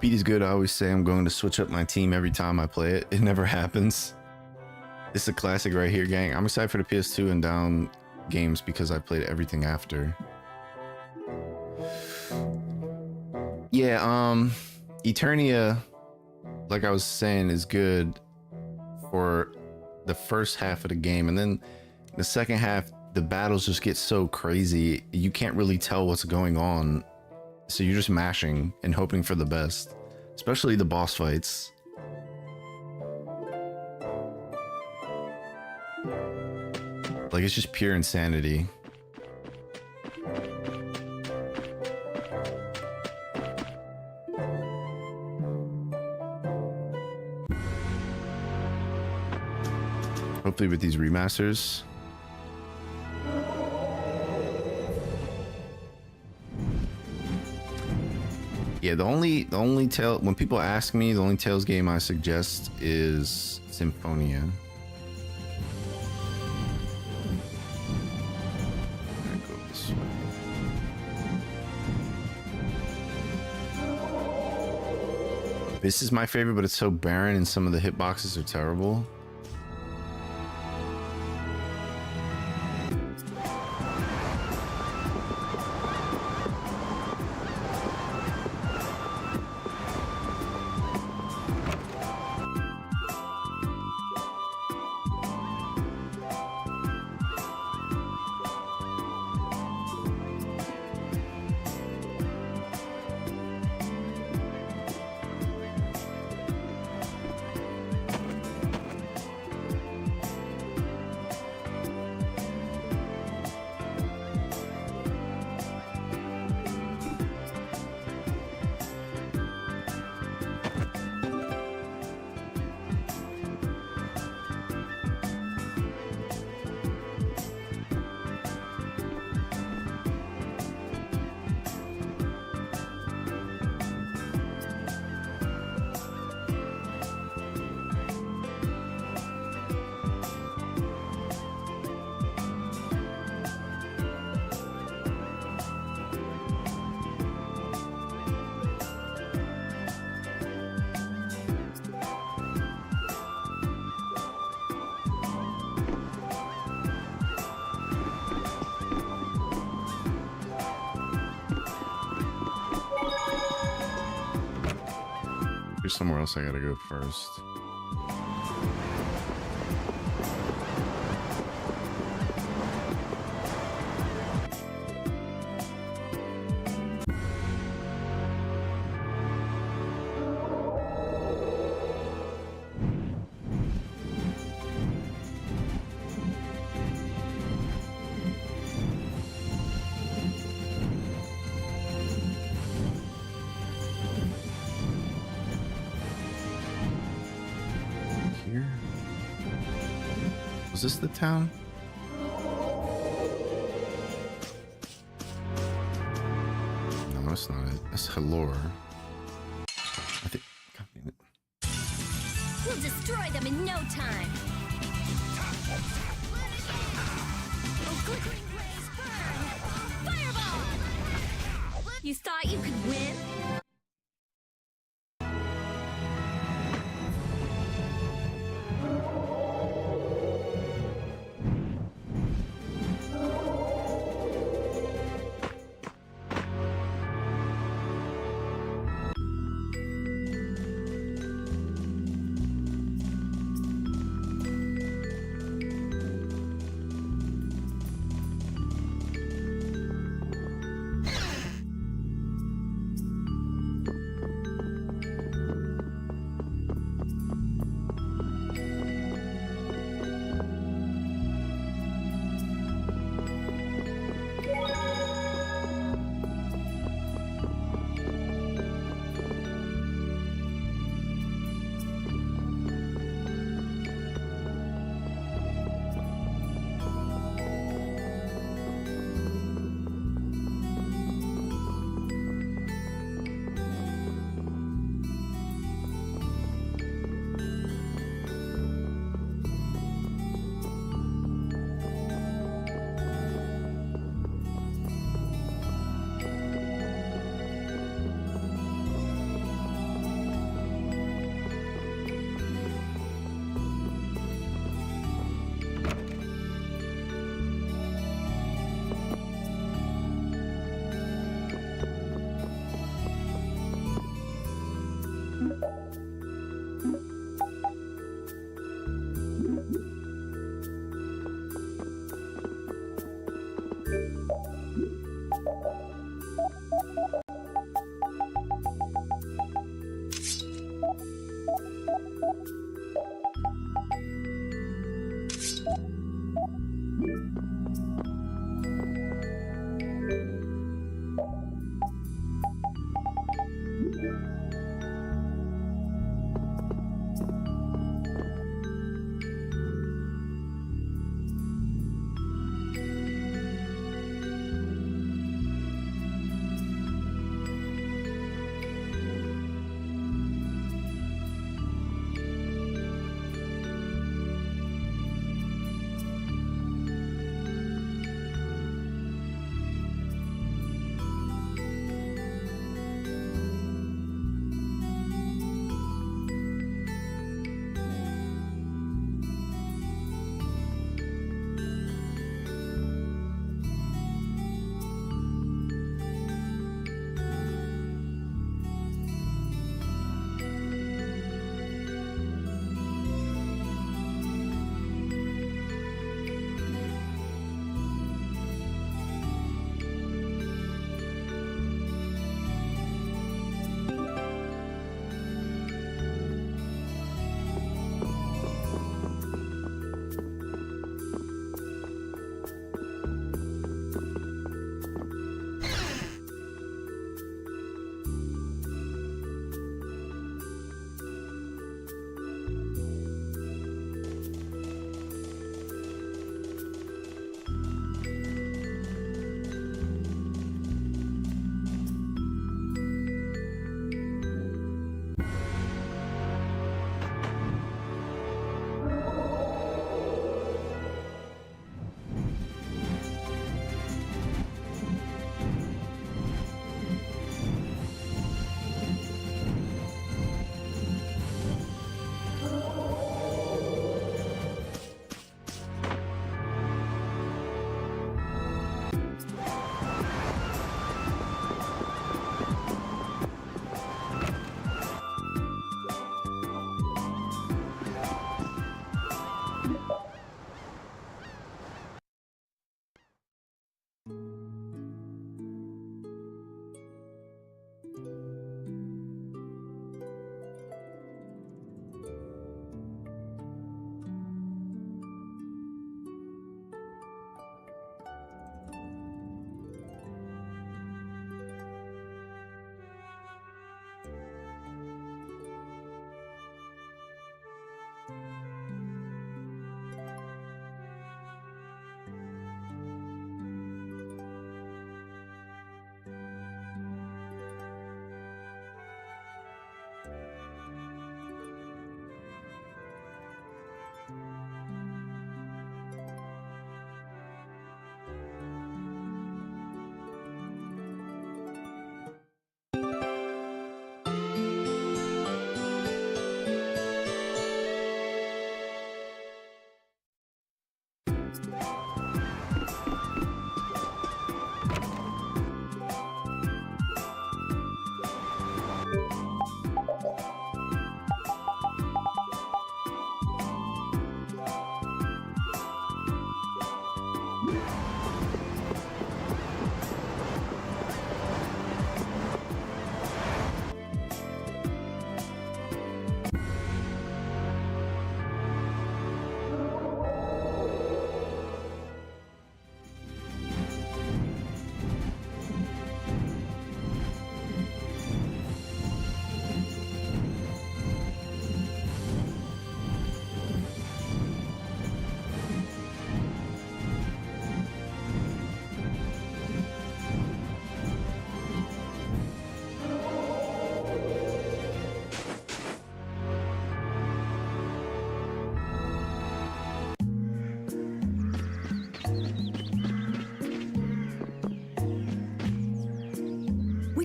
Beat is good. I always say I'm going to switch up my team every time I play it. It never happens. It's a classic right here, gang. I'm excited for the PS2 and down games because I played everything after. Yeah, Eternia, like I was saying, is good for the first half of the game, and then the second half, the battles just get so crazy, you can't really tell what's going on. So you're just mashing and hoping for the best, especially the boss fights. Like, it's just pure insanity. Hopefully with these remasters. Yeah, the only Tale, when people ask me, the only Tales game I suggest is Symphonia. I'm gonna go this way. This is my favorite, but it's so barren and some of the hitboxes are terrible. There's somewhere else I gotta go first. Is this the town? No, that's not it. That's Halor. I think. God damn it. We'll destroy them in no time. Oh, glittering rays burn! Fireball! You thought you could win?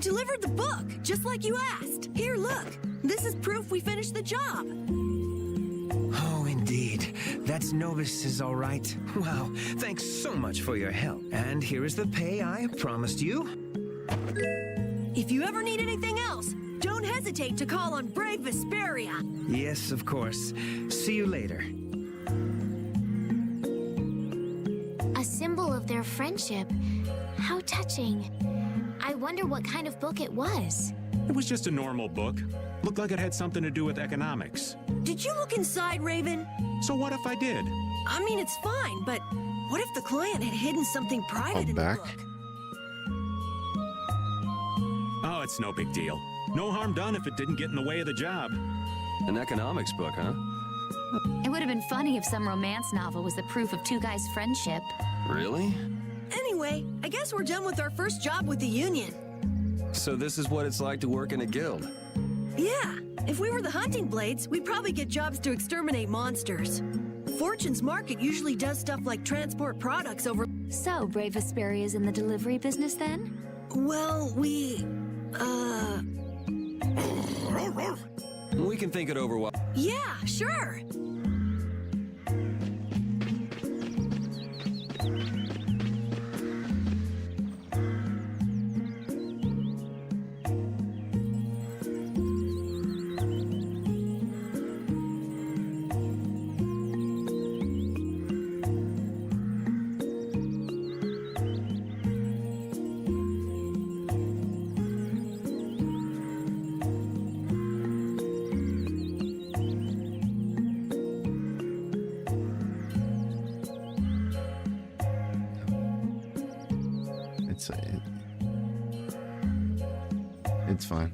delivered the book, just like you asked. Here, look. This is proof we finished the job. Oh, indeed. That's Novus's all right. Wow, thanks so much for your help. And here is the pay I promised you. If you ever need anything else, don't hesitate to call on brave Vesperia. Yes, of course. See you later. A symbol of their friendship. How touching. I wonder what kind of book it was. It was just a normal book. Looked like it had something to do with economics. Did you look inside, Raven? So what if I did? I mean, it's fine, but what if the client had hidden something private in the book? Oh, it's no big deal. No harm done if it didn't get in the way of the job. An economics book, huh? It would have been funny if some romance novel was the proof of two guys' friendship. Really? Anyway, I guess we're done with our first job with the union. So this is what it's like to work in a guild. Yeah, if we were the Hunting Blades, we'd probably get jobs to exterminate monsters. Fortune's Market usually does stuff like transport products over... So, Brave Vesperia's in the delivery business then? Well, we can think it over while... Yeah, sure. It's fine.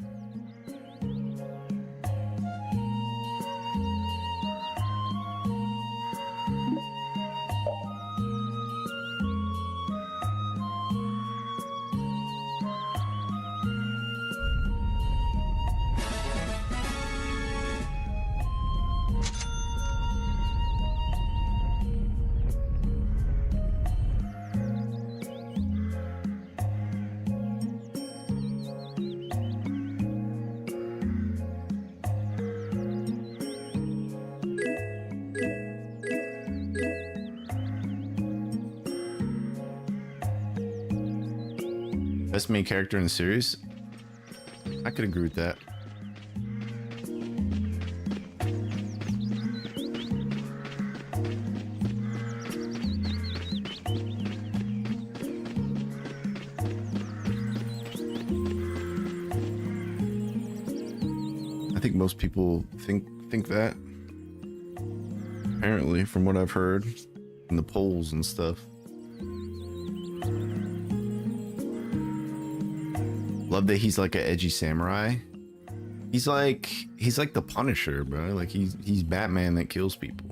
Best main character in the series? I could agree with that. I think most people think that. Apparently, from what I've heard in the polls and stuff. Love that he's like an edgy samurai. He's like the Punisher, bro. Like he's Batman that kills people.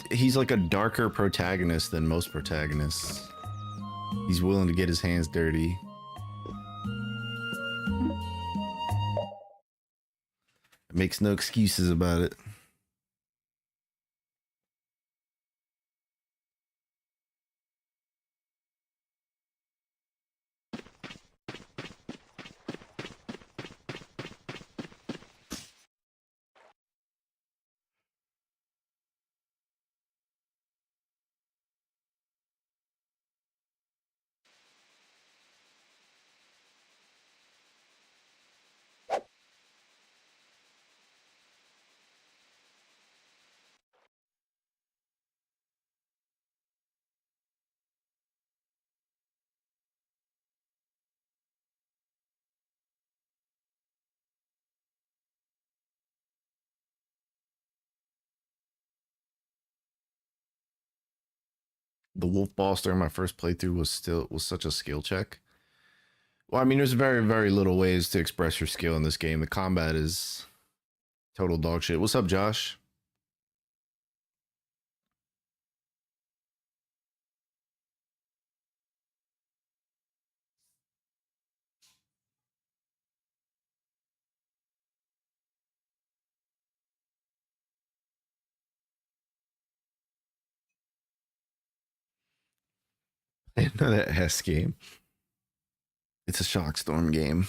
He's like a darker protagonist than most protagonists. He's willing to get his hands dirty. Makes no excuses about it. The wolf boss during my first playthrough was such a skill check. Well, I mean, there's very, very little ways to express your skill in this game. The combat is total dog shit. What's up, Josh? I didn't know that S game. It's a Shockstorm game.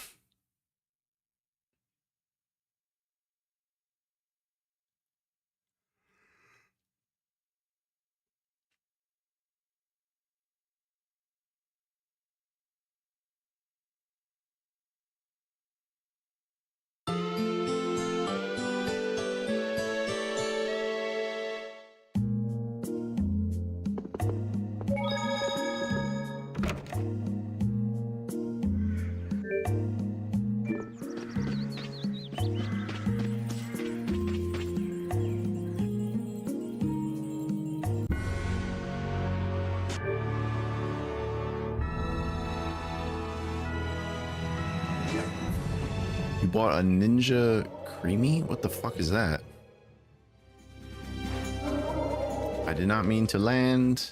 You bought a Ninja Creamy? What the fuck is that? I did not mean to land.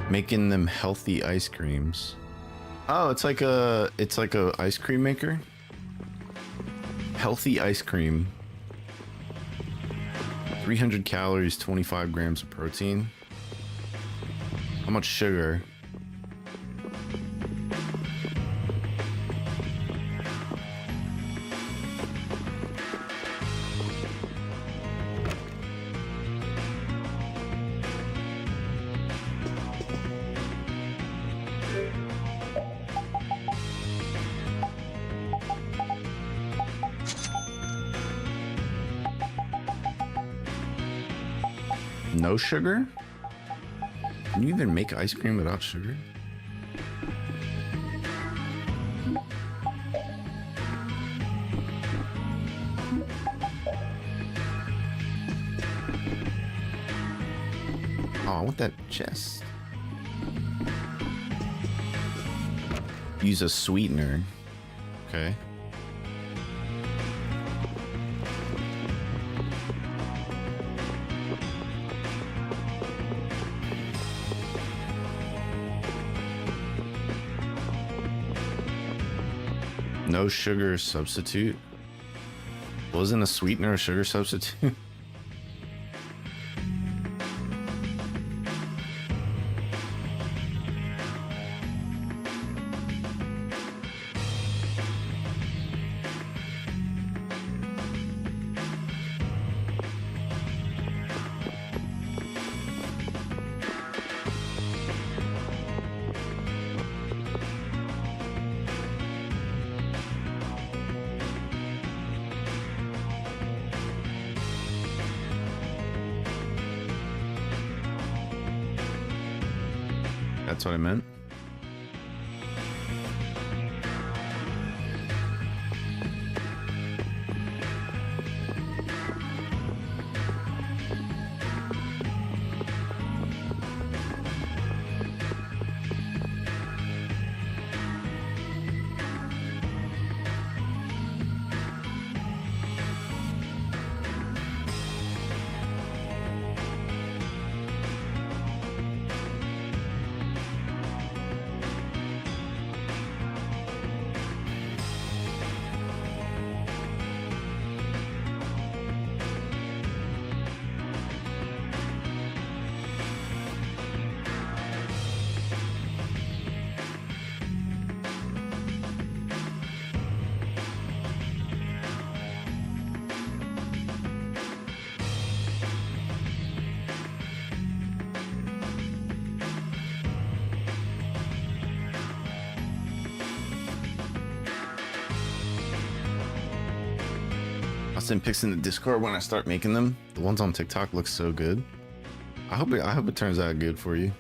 Making them healthy ice creams. Oh, it's like a ice cream maker. Healthy ice cream. 300 calories, 25 grams of protein. How much sugar? No sugar? Can you even make ice cream without sugar? Oh, I want that chest. Use a sweetener. Okay. No sugar substitute. Wasn't a sweetener a sugar substitute? That's what I meant. I'll send pics in the Discord when I start making them. The ones on TikTok look so good. I hope it turns out good for you.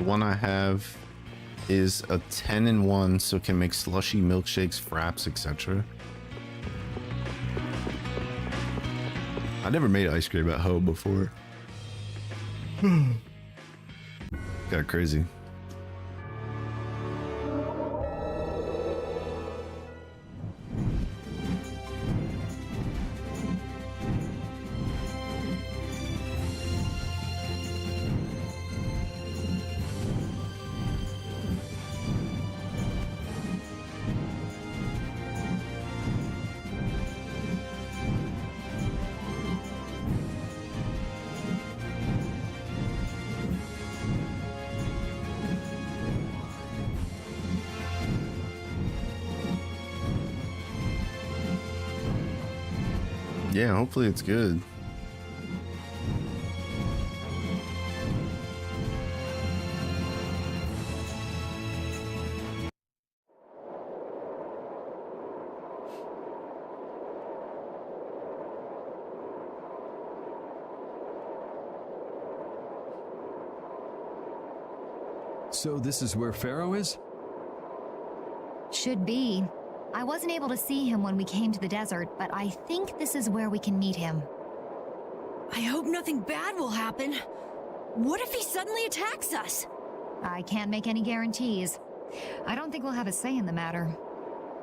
The one I have is a 10-in-1, so it can make slushy, milkshakes, fraps, etc. I never made ice cream at home before. Got crazy. Yeah, hopefully it's good. So this is where Pharaoh is? Should be. I wasn't able to see him when we came to the desert, but I think this is where we can meet him. I hope nothing bad will happen. What if he suddenly attacks us? I can't make any guarantees. I don't think we'll have a say in the matter.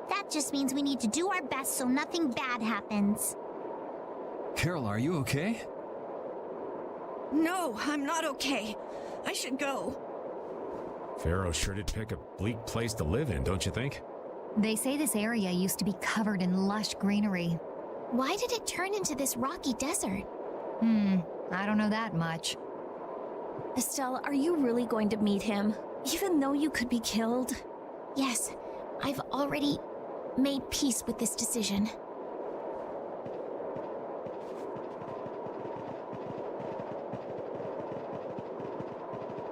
That just means we need to do our best so nothing bad happens. Carol, are you okay? No, I'm not okay. I should go. Pharaoh sure did pick a bleak place to live in, don't you think? They say this area used to be covered in lush greenery. Why did it turn into this rocky desert? I don't know that much. Estelle, are you really going to meet him? Even though you could be killed? Yes, I've already made peace with this decision.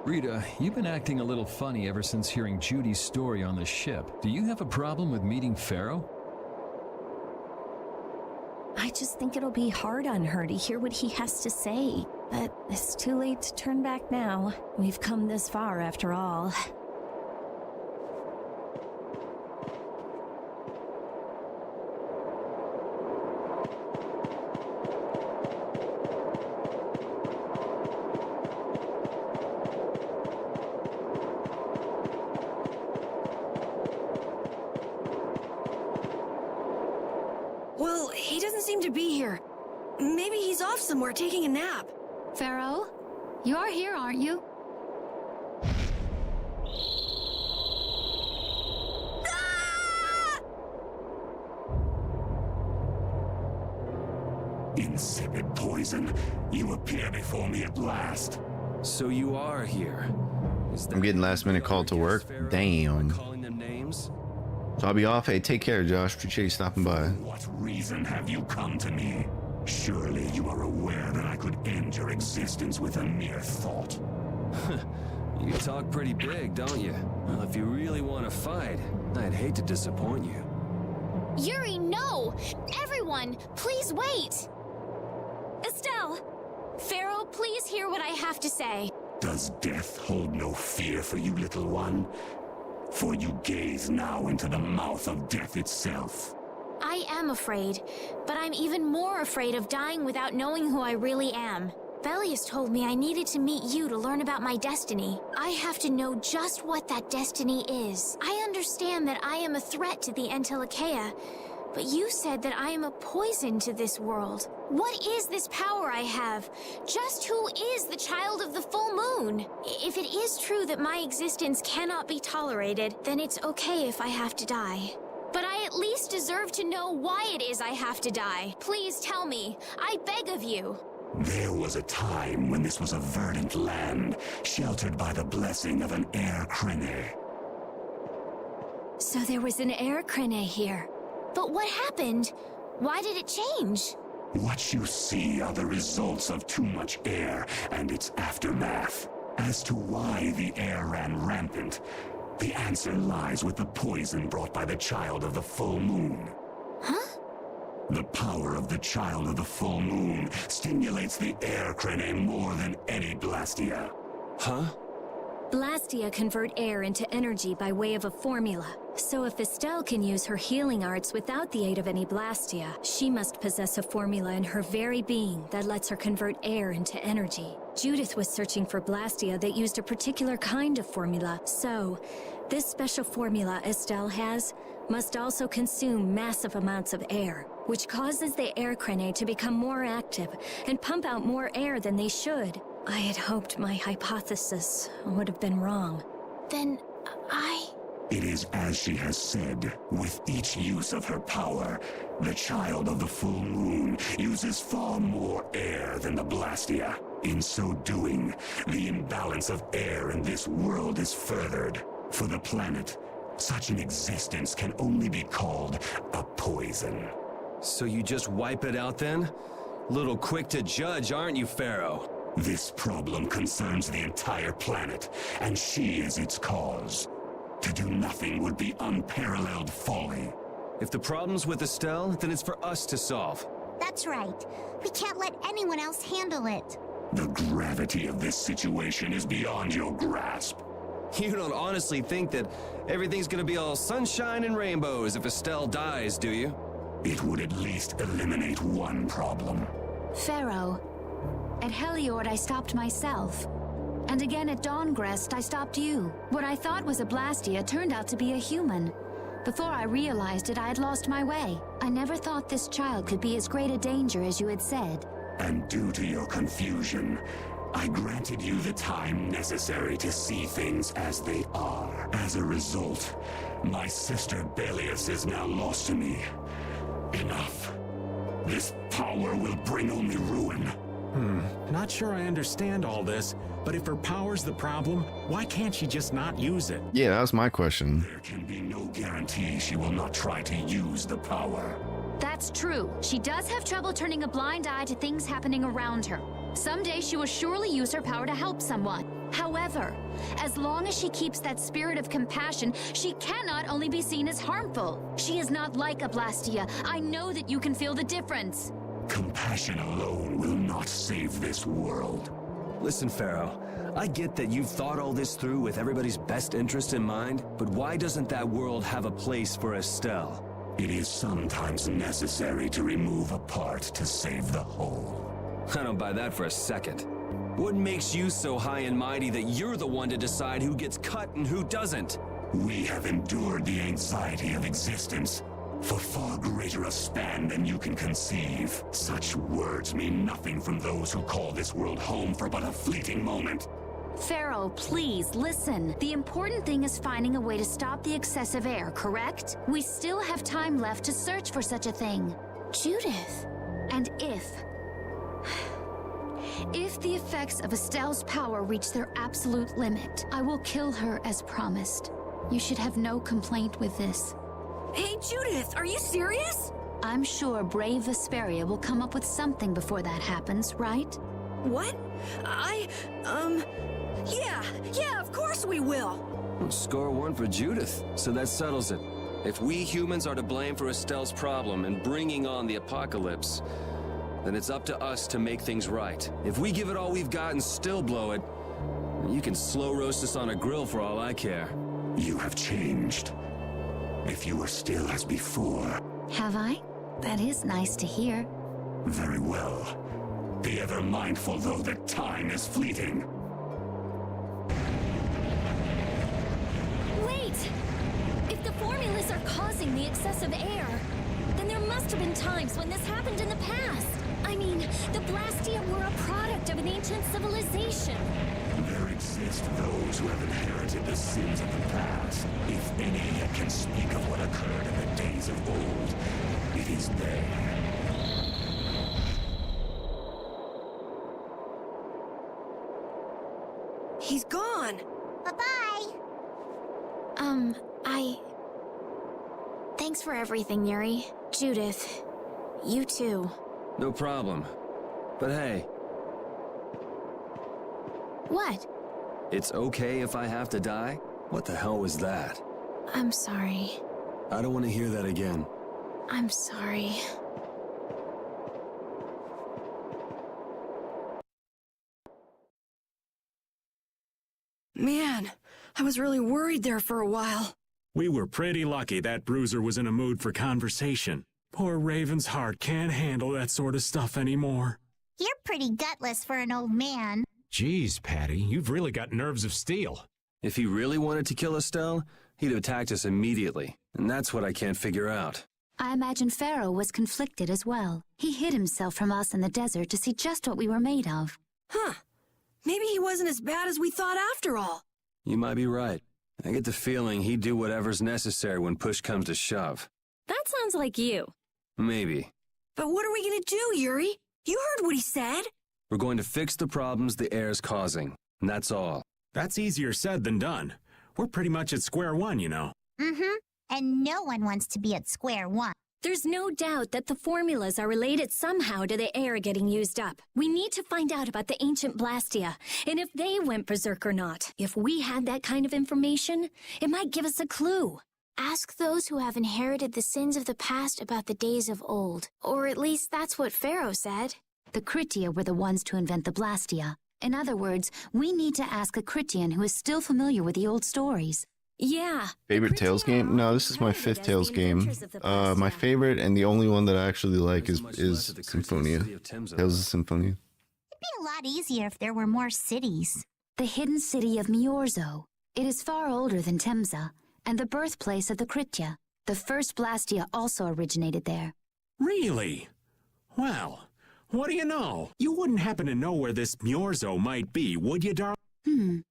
Rita, you've been acting a little funny ever since hearing Judy's story on the ship. Do you have a problem with meeting Pharaoh? I just think it'll be hard on her to hear what he has to say. But it's too late to turn back now. We've come this far after all. Well, he doesn't seem to be here. Maybe he's off somewhere taking a nap. Pharaoh? You are here, aren't you? Insipid poison, you appear before me at last. So you are here. I'm getting last minute call to work. Damn. Calling them names? So I'll be off. Hey, take care, Josh. Appreciate you stopping by. What reason have you come to me? Surely you are aware that I could end your existence with a mere thought. You talk pretty big, don't you? Well, if you really want to fight, I'd hate to disappoint you. Yuri, no! Everyone, please wait! Estelle! Pharaoh, please hear what I have to say. Does death hold no fear for you, little one? For you gaze now into the mouth of death itself. I am afraid, but I'm even more afraid of dying without knowing who I really am. Velius told me I needed to meet you to learn about my destiny. I have to know just what that destiny is. I understand that I am a threat to the Entelekea, but you said that I am a poison to this world. What is this power I have? Just who is the child of the full moon? If it is true that my existence cannot be tolerated, then it's okay if I have to die. But I at least deserve to know why it is I have to die. Please tell me. I beg of you. There was a time when this was a verdant land, sheltered by the blessing of an air crene. So there was an air crene here. But what happened? Why did it change? What you see are the results of too much air and its aftermath. As to why the air ran rampant, the answer lies with the poison brought by the child of the full moon. Huh? The power of the child of the full moon stimulates the air crene more than any Blastia. Huh? Blastia convert air into energy by way of a formula. So if Estelle can use her healing arts without the aid of any Blastia, she must possess a formula in her very being that lets her convert air into energy. Judith was searching for Blastia that used a particular kind of formula, so this special formula Estelle has must also consume massive amounts of air, which causes the air cranae to become more active and pump out more air than they should. I had hoped my hypothesis would have been wrong. Then It is as she has said. With each use of her power, the child of the full moon uses far more air than the Blastia. In so doing, the imbalance of air in this world is furthered. For the planet, such an existence can only be called a poison. So you just wipe it out then? Little quick to judge, aren't you, Pharaoh? This problem concerns the entire planet, and she is its cause. To do nothing would be unparalleled folly. If the problem's with Estelle, then it's for us to solve. That's right. We can't let anyone else handle it. The gravity of this situation is beyond your grasp. You don't honestly think that everything's gonna be all sunshine and rainbows if Estelle dies, do you? It would at least eliminate one problem. Pharaoh, at Heliord I stopped myself. And again at Dawngrest I stopped you. What I thought was a Blastia turned out to be a human. Before I realized it, I had lost my way. I never thought this child could be as great a danger as you had said. And due to your confusion, I granted you the time necessary to see things as they are. As a result, my sister Belius is now lost to me. Enough. This power will bring only ruin. Not sure I understand all this, but if her power's the problem, why can't she just not use it? Yeah, that was my question. There can be no guarantee she will not try to use the power. That's true. She does have trouble turning a blind eye to things happening around her. Someday she will surely use her power to help someone. However, as long as she keeps that spirit of compassion, she cannot only be seen as harmful. She is not like a Blastia. I know that you can feel the difference. Compassion alone will not save this world. Listen, Pharaoh, I get that you've thought all this through with everybody's best interest in mind, but why doesn't that world have a place for Estelle? It is sometimes necessary to remove a part to save the whole. I don't buy that for a second. What makes you so high and mighty that you're the one to decide who gets cut and who doesn't? We have endured the anxiety of existence for far greater a span than you can conceive. Such words mean nothing from those who call this world home for but a fleeting moment. Pharaoh, please, listen. The important thing is finding a way to stop the excessive air, correct? We still have time left to search for such a thing. Judith. And if the effects of Estelle's power reach their absolute limit, I will kill her as promised. You should have no complaint with this. Hey, Judith, are you serious? I'm sure brave Vesperia will come up with something before that happens, right? What? Yeah, of course we will. Score one for Judith, so that settles it. If we humans are to blame for Estelle's problem and bringing on the apocalypse, then it's up to us to make things right. If we give it all we've got and still blow it, you can slow roast us on a grill for all I care. You have changed. If you are still as before... Have I? That is nice to hear. Very well. Be ever mindful, though, that time is fleeting. Wait! If the formulas are causing the excessive air, then there must have been times when this happened in the past. I mean, the Blastia were a product of an ancient civilization. There exist those who have inherited the sins of the past. If any yet can speak of what occurred in the days of old, it is they. He's gone. Bye-bye. Thanks for everything, Yuri. Judith, you too. No problem. But hey. What? It's okay if I have to die? What the hell was that? I'm sorry. I don't want to hear that again. I'm sorry. Man, I was really worried there for a while. We were pretty lucky that Bruiser was in a mood for conversation. Poor Raven's heart can't handle that sort of stuff anymore. You're pretty gutless for an old man. Geez, Patty, you've really got nerves of steel. If he really wanted to kill Estelle, he'd have attacked us immediately. And that's what I can't figure out. I imagine Pharaoh was conflicted as well. He hid himself from us in the desert to see just what we were made of. Huh. Maybe he wasn't as bad as we thought after all. You might be right. I get the feeling he'd do whatever's necessary when push comes to shove. That sounds like you. Maybe. But what are we gonna do, Yuri? You heard what he said. We're going to fix the problems the air's causing. And that's all. That's easier said than done. We're pretty much at square one, you know. Mm-hmm. And no one wants to be at square one. There's no doubt that the formulas are related somehow to the air getting used up. We need to find out about the ancient Blastia, and if they went berserk or not. If we had that kind of information, it might give us a clue. Ask those who have inherited the sins of the past about the days of old. Or at least that's what Pharaoh said. The Kritia were the ones to invent the Blastia. In other words, we need to ask a Kritian who is still familiar with the old stories. Yeah. Favorite Tales game? No, this is my 5th Tales game. My favorite and the only one that I actually like is Symphonia. Tales of Symphonia. It'd be a lot easier if there were more cities. The hidden city of Miorzo. It is far older than Temza, and the birthplace of the Kritia. The first Blastia also originated there. Really? Well, what do you know? You wouldn't happen to know where this Miorzo might be, would you, darling?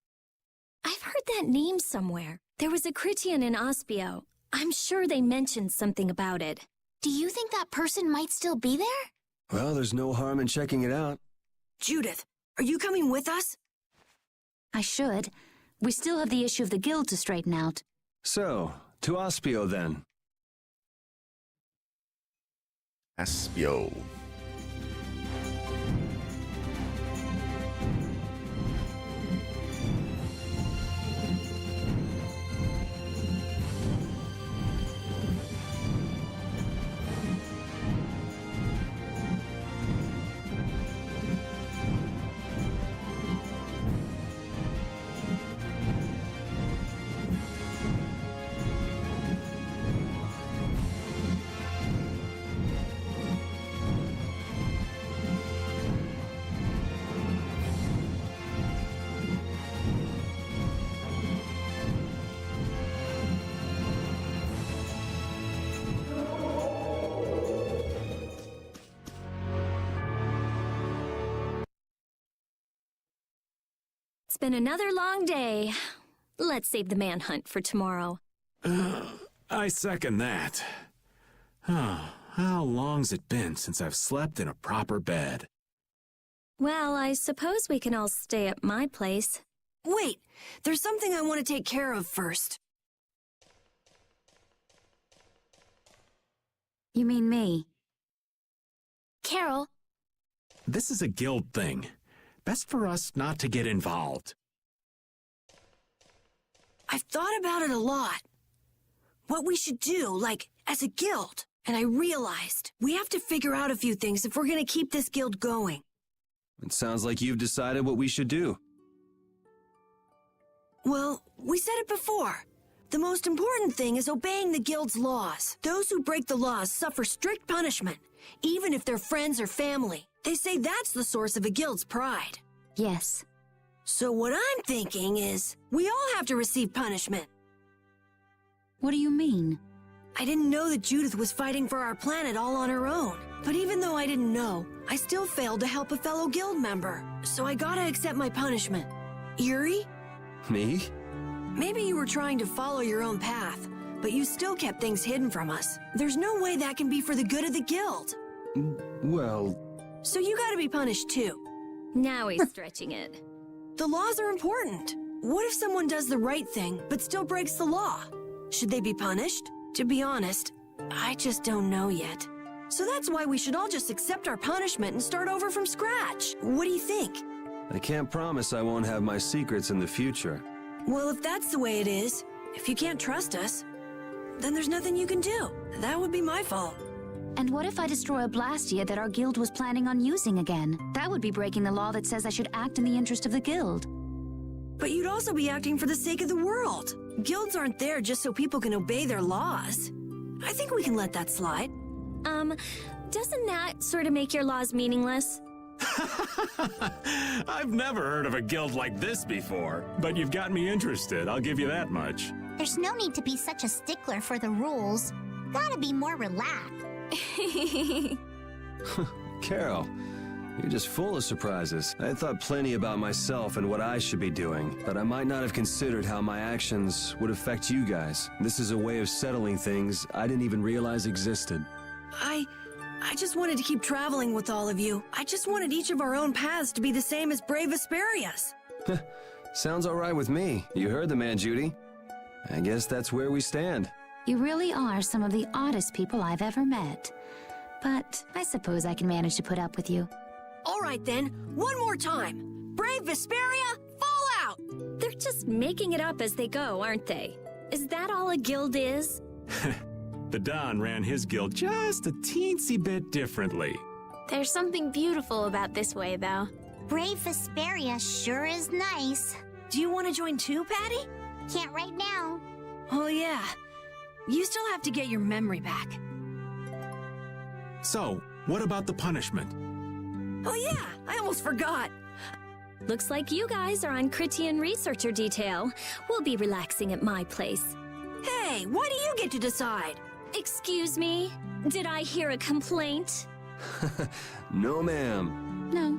I've heard that name somewhere. There was a Critian in Ospio. I'm sure they mentioned something about it. Do you think that person might still be there? Well, there's no harm in checking it out. Judith, are you coming with us? I should. We still have the issue of the guild to straighten out. So, to Ospio then. Aspio. It's been another long day. Let's save the manhunt for tomorrow. I second that. How long's it been since I've slept in a proper bed? Well, I suppose we can all stay at my place. Wait, there's something I want to take care of first. You mean me? Carol. This is a guild thing. Best for us not to get involved. I've thought about it a lot. What we should do, like, as a guild. And I realized we have to figure out a few things if we're gonna keep this guild going. It sounds like you've decided what we should do. Well, we said it before. The most important thing is obeying the guild's laws. Those who break the laws suffer strict punishment, even if they're friends or family. They say that's the source of a guild's pride. Yes. So what I'm thinking is, we all have to receive punishment. What do you mean? I didn't know that Judith was fighting for our planet all on her own. But even though I didn't know, I still failed to help a fellow guild member. So I gotta accept my punishment. Yuri? Me? Maybe you were trying to follow your own path, but you still kept things hidden from us. There's no way that can be for the good of the guild. Well... So you gotta be punished too. Now he's stretching it. The laws are important. What if someone does the right thing, but still breaks the law? Should they be punished? To be honest, I just don't know yet. So that's why we should all just accept our punishment and start over from scratch. What do you think? I can't promise I won't have my secrets in the future. Well, if that's the way it is, if you can't trust us, then there's nothing you can do. That would be my fault. And what if I destroy a Blastia that our guild was planning on using again? That would be breaking the law that says I should act in the interest of the guild. But you'd also be acting for the sake of the world. Guilds aren't there just so people can obey their laws. I think we can let that slide. Doesn't that sort of make your laws meaningless? I've never heard of a guild like this before, but you've got me interested, I'll give you that much. There's no need to be such a stickler for the rules. Gotta be more relaxed. Carol, you're just full of surprises. I thought plenty about myself and what I should be doing, but I might not have considered how my actions would affect you guys. This is a way of settling things I didn't even realize existed. I just wanted to keep traveling with all of you. I just wanted each of our own paths to be the same as brave Vesperia's. Sounds all right with me. You heard the man, Judy. I guess that's where we stand. You really are some of the oddest people I've ever met. But I suppose I can manage to put up with you. All right then, one more time. Brave Vesperia, fall out! They're just making it up as they go, aren't they? Is that all a guild is? The Don ran his guild just a teensy bit differently. There's something beautiful about this way, though. Brave Vesperia sure is nice. Do you want to join too, Patty? Can't right now. Oh yeah. You still have to get your memory back. So, what about the punishment? Oh yeah, I almost forgot. Looks like you guys are on Critian researcher detail. We'll be relaxing at my place. Hey, why do you get to decide? Excuse me? Did I hear a complaint? No, ma'am. No.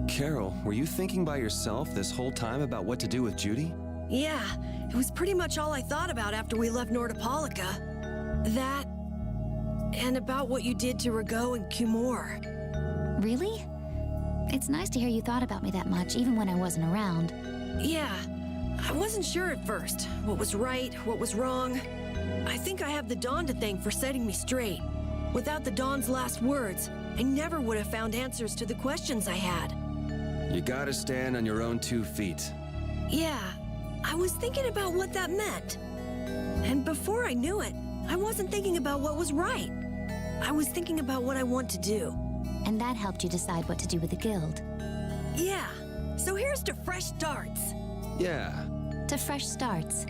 Carol, were you thinking by yourself this whole time about what to do with Judy? Yeah, it was pretty much all I thought about after we left Nordopolica. That, and about what you did to Rago and Cumor. Really? It's nice to hear you thought about me that much, even when I wasn't around. Yeah, I wasn't sure at first. What was right, what was wrong. I think I have the Dawn to thank for setting me straight. Without the Dawn's last words, I never would have found answers to the questions I had. You gotta stand on your own 2 feet. Yeah, I was thinking about what that meant. And before I knew it, I wasn't thinking about what was right. I was thinking about what I want to do. And that helped you decide what to do with the guild. Yeah, so here's to fresh starts. Yeah. To fresh starts.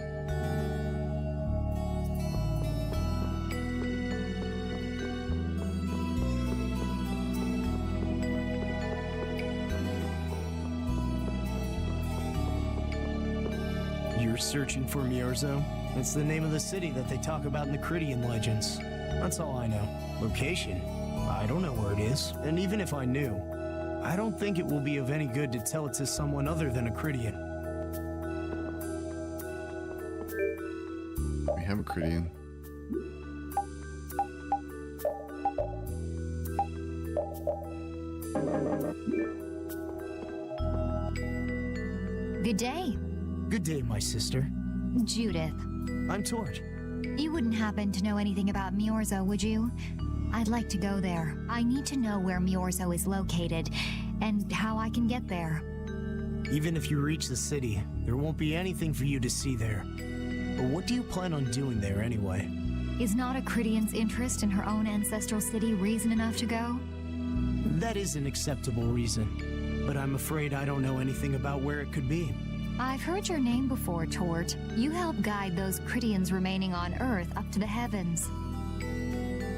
You're searching for Miorzo? It's the name of the city that they talk about in the Critian legends. That's all I know. Location? I don't know where it is, and even if I knew, I don't think it will be of any good to tell it to someone other than a Critian. We have a Critian. Good day. Good day, my sister. Judith. I'm Tort. You wouldn't happen to know anything about Miorzo, would you? I'd like to go there. I need to know where Miorzo is located, and how I can get there. Even if you reach the city, there won't be anything for you to see there. But what do you plan on doing there anyway? Is not a Critian's interest in her own ancestral city reason enough to go? That is an acceptable reason, but I'm afraid I don't know anything about where it could be. I've heard your name before, Tort. You help guide those Critians remaining on Earth up to the heavens.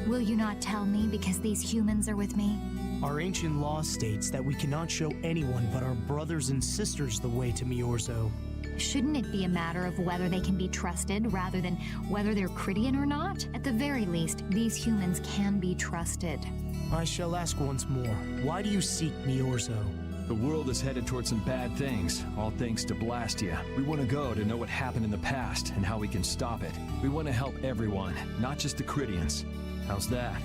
Will you not tell me because these humans are with me? Our ancient law states that we cannot show anyone but our brothers and sisters the way to Miorzo. Shouldn't it be a matter of whether they can be trusted rather than whether they're Critian or not? At the very least, these humans can be trusted. I shall ask once more, why do you seek Miorzo? The world is headed towards some bad things, all thanks to Blastia. We want to go to know what happened in the past and how we can stop it. We want to help everyone, not just the Critians. How's that?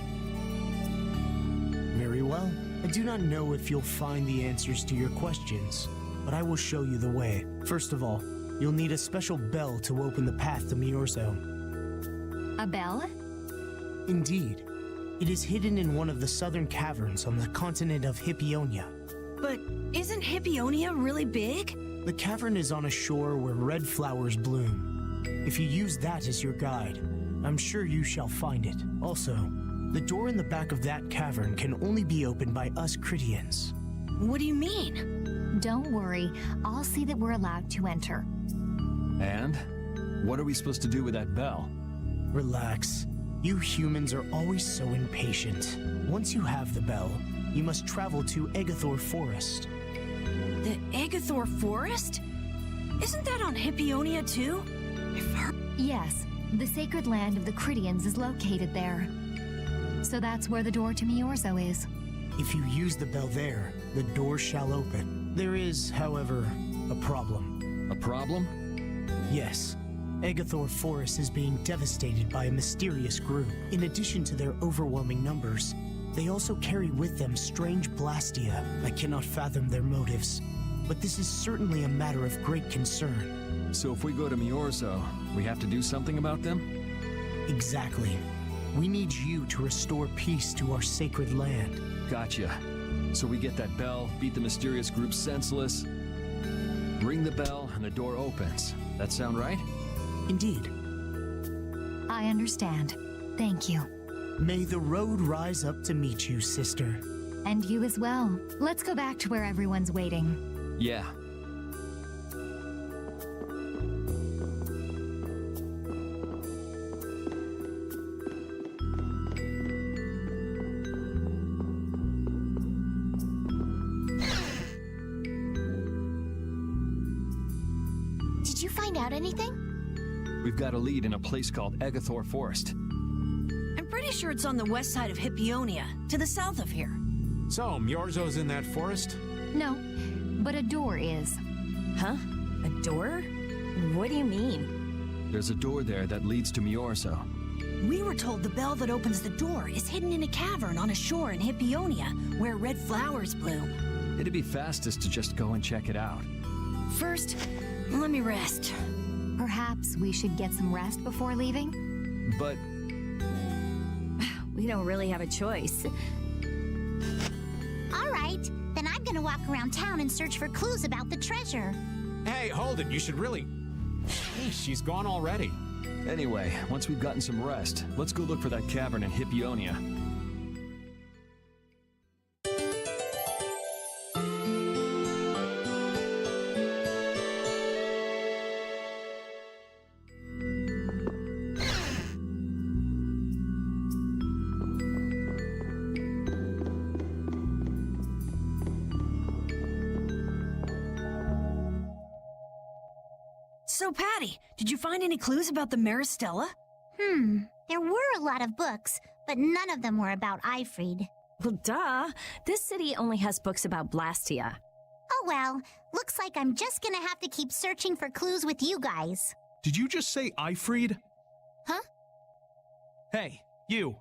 Very well. I do not know if you'll find the answers to your questions, but I will show you the way. First of all, you'll need a special bell to open the path to Miorzo. A bell? Indeed. It is hidden in one of the southern caverns on the continent of Hippionia. But isn't Hippionia really big? The cavern is on a shore where red flowers bloom. If you use that as your guide, I'm sure you shall find it. Also, The door in the back of that cavern can only be opened by us Critians. What do you mean? Don't worry, I'll see that we're allowed to enter. And? What are we supposed to do with that bell? Relax. You humans are always so impatient. Once you have the bell, you must travel to Egathor Forest. The Egathor Forest? Isn't that on Hippionia too? I've heard... Yes, the sacred land of the Critians is located there. So that's where the door to Miorzo is. If you use the bell there, the door shall open. There is, however, a problem. A problem? Yes. Egathor Forest is being devastated by a mysterious group. In addition to their overwhelming numbers, they also carry with them strange blastia. I cannot fathom their motives, but this is certainly a matter of great concern. So if we go to Miorzo, we have to do something about them? Exactly. We need you to restore peace to our sacred land. Gotcha. So we get that bell, beat the mysterious group senseless, ring the bell, and the door opens. That sound right? Indeed. I understand. Thank you. May the road rise up to meet you, sister. And you as well. Let's go back to where everyone's waiting. Yeah. Did you find out anything? We've got a lead in a place called Egathor Forest. I'm pretty sure it's on the west side of Hippionia, to the south of here. So, Miorzo's in that forest? No, but a door is. Huh? A door? What do you mean? There's a door there that leads to Miorzo. We were told the bell that opens the door is hidden in a cavern on a shore in Hippionia, where red flowers bloom. It'd be fastest to just go and check it out. First, let me rest. Perhaps we should get some rest before leaving? But... we don't really have a choice. All right, then I'm gonna walk around town and search for clues about the treasure. Hey, hold it. You should really... Hey, she's gone already. Anyway, once we've gotten some rest, let's go look for that cavern in Hippionia. So, Patty, did you find any clues about the Maristella? There were a lot of books, but none of them were about Ifrid. Well, duh. This city only has books about Blastia. Oh well, looks like I'm just gonna have to keep searching for clues with you guys. Did you just say Ifrid? Huh? Hey, you.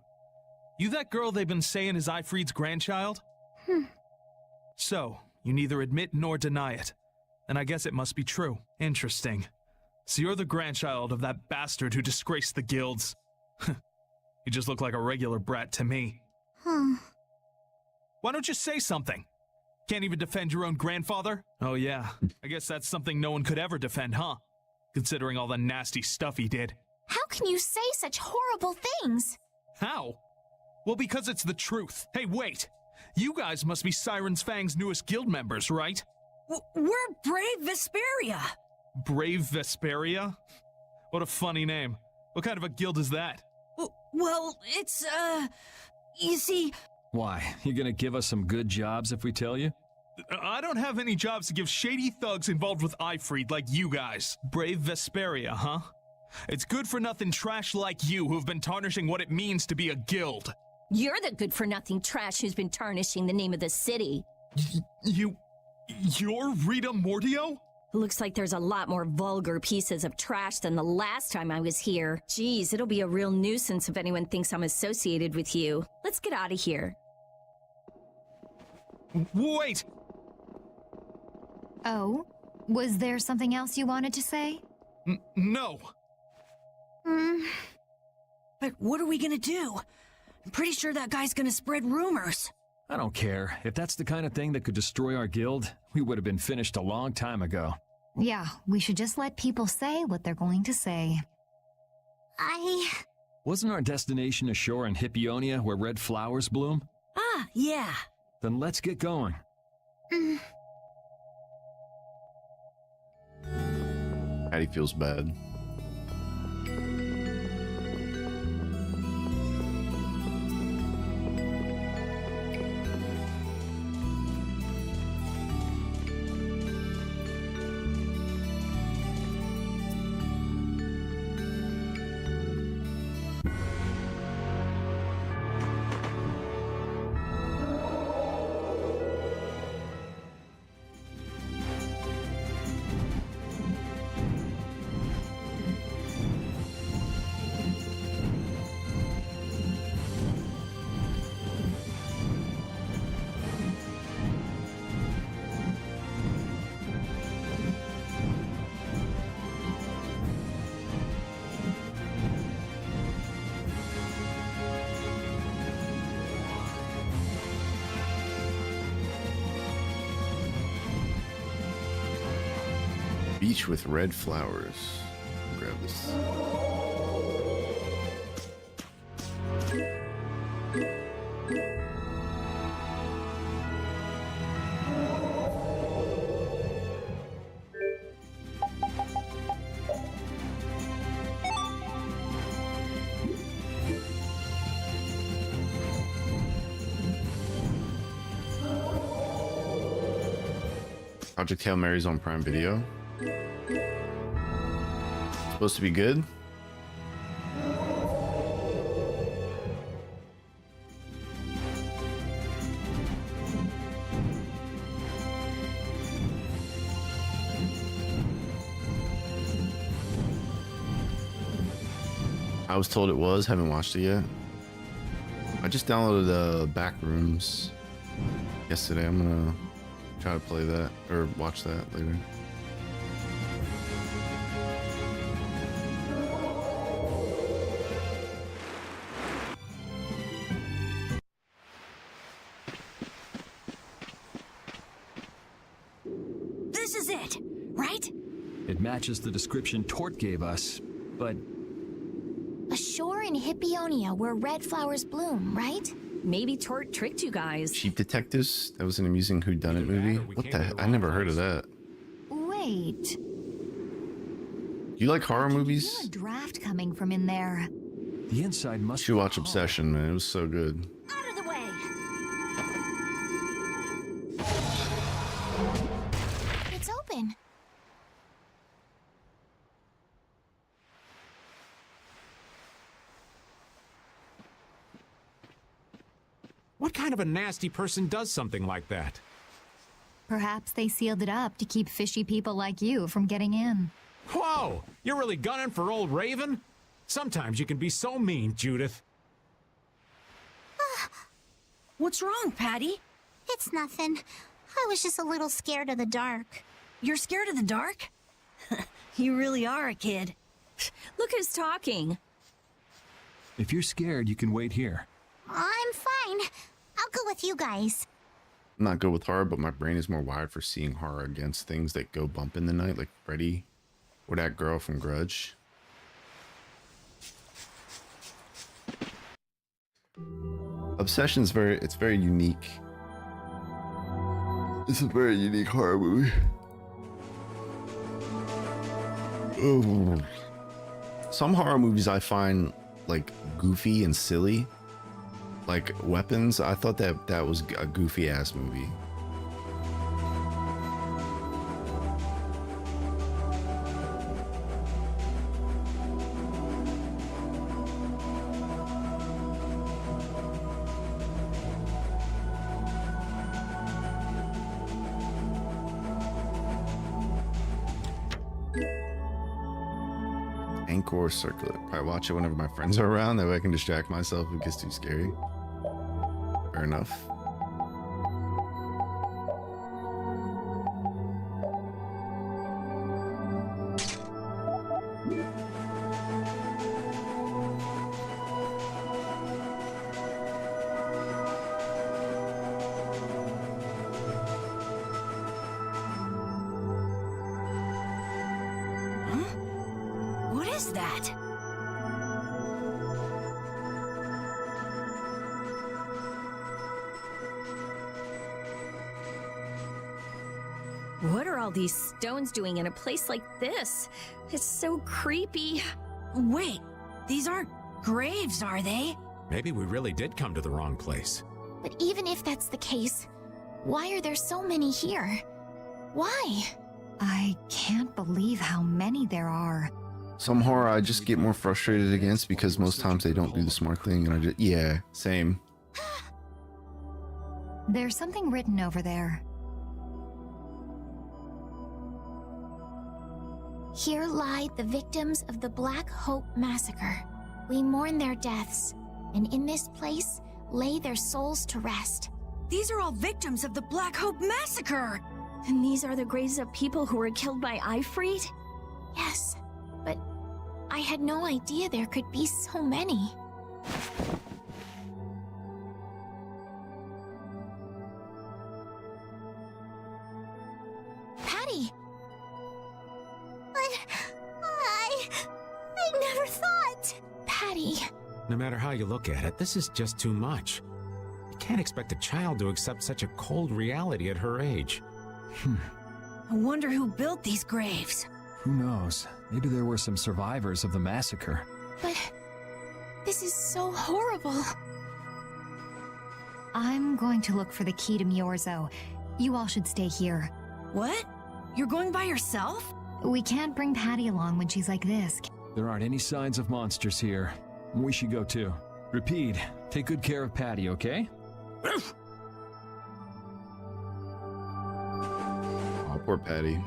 You that girl they've been saying is Ifrid's grandchild? So, you neither admit nor deny it. And I guess it must be true. Interesting. So you're the grandchild of that bastard who disgraced the guilds. You just look like a regular brat to me. Why don't you say something? Can't even defend your own grandfather? Oh yeah, I guess that's something no one could ever defend, huh? Considering all the nasty stuff he did. How can you say such horrible things? How? Well, because it's the truth. Hey, wait! You guys must be Siren's Fang's newest guild members, right? We're Brave Vesperia! Brave Vesperia? What a funny name. What kind of a guild is that? Well, it's, you see... Why? You gonna give us some good jobs if we tell you? I don't have any jobs to give shady thugs involved with Ifrid like you guys. Brave Vesperia, huh? It's good-for-nothing trash like you who've been tarnishing what it means to be a guild. You're the good-for-nothing trash who's been tarnishing the name of the city. You're Rita Mordio? Looks like there's a lot more vulgar pieces of trash than the last time I was here. Geez, it'll be a real nuisance if anyone thinks I'm associated with you. Let's get out of here. Wait! Oh? Was there something else you wanted to say? No. But what are we gonna do? I'm pretty sure that guy's gonna spread rumors. I don't care. If that's the kind of thing that could destroy our guild, we would have been finished a long time ago. Yeah, we should just let people say what they're going to say. Wasn't our destination ashore in Hippionia where red flowers bloom? Ah, yeah. Then let's get going. Patty feels bad. Beach with red flowers. Grab this. Project Hail Mary's on Prime Video. Supposed to be good. I was told it was, haven't watched it yet. I just downloaded Backrooms yesterday. I'm gonna try to play that or watch that later. This is it, right? It matches the description Tort gave us, but A shore in Hippionia where red flowers bloom, right? Maybe Tort tricked you guys. Sheep Detectives? That was an amusing whodunit movie. What the heck? I never heard of that. Wait. You like horror Feel movies? a draft coming from in there. the inside must You should watch Obsession, man. It was so good. Out of the way! It's open. What kind of a nasty person does something like that? Perhaps they sealed it up to keep fishy people like you from getting in. Whoa! You're really gunning for old Raven? Sometimes you can be so mean, Judith. What's wrong, Patty? It's nothing. I was just a little scared of the dark. You're scared of the dark? You really are a kid. Look who's talking. If you're scared, you can wait here. I'm fine. I'll go with you guys. I'm not good with horror, but my brain is more wired for seeing horror against things that go bump in the night, like Freddy or that girl from Grudge. Obsession's it's very unique. It's a very unique horror movie. Oh. Some horror movies I find like goofy and silly. Like Weapons, I thought that was a goofy ass movie. Anchor Circlet. Probably watch it whenever my friends are around. That way I can distract myself if it gets too scary. Fair enough. What is that? What are all these stones doing in a place like this? It's so creepy. Wait, these aren't graves, are they? Maybe we really did come to the wrong place. But even if that's the case, why are there so many here? Why? I can't believe how many there are. Some horror I just get more frustrated against because most times they don't do the smart thing, and I just, yeah, same. There's something written over there. Here lie the victims of the Black Hope Massacre. We mourn their deaths, and in this place lay their souls to rest. These are all victims of the Black Hope Massacre! And these are the graves of people who were killed by Ifrit? Yes, but I had no idea there could be so many. Patty! I never thought. Patty! No matter how you look at it, this is just too much. You can't expect a child to accept such a cold reality at her age. I wonder who built these graves. Who knows? Maybe there were some survivors of the massacre. But this is so horrible. I'm going to look for the key to Miorzo. You all should stay here. What? You're going by yourself? We can't bring Patty along when she's like this. There aren't any signs of monsters here. We should go too. Repeat, take good care of Patty, okay? Oh, poor Patty.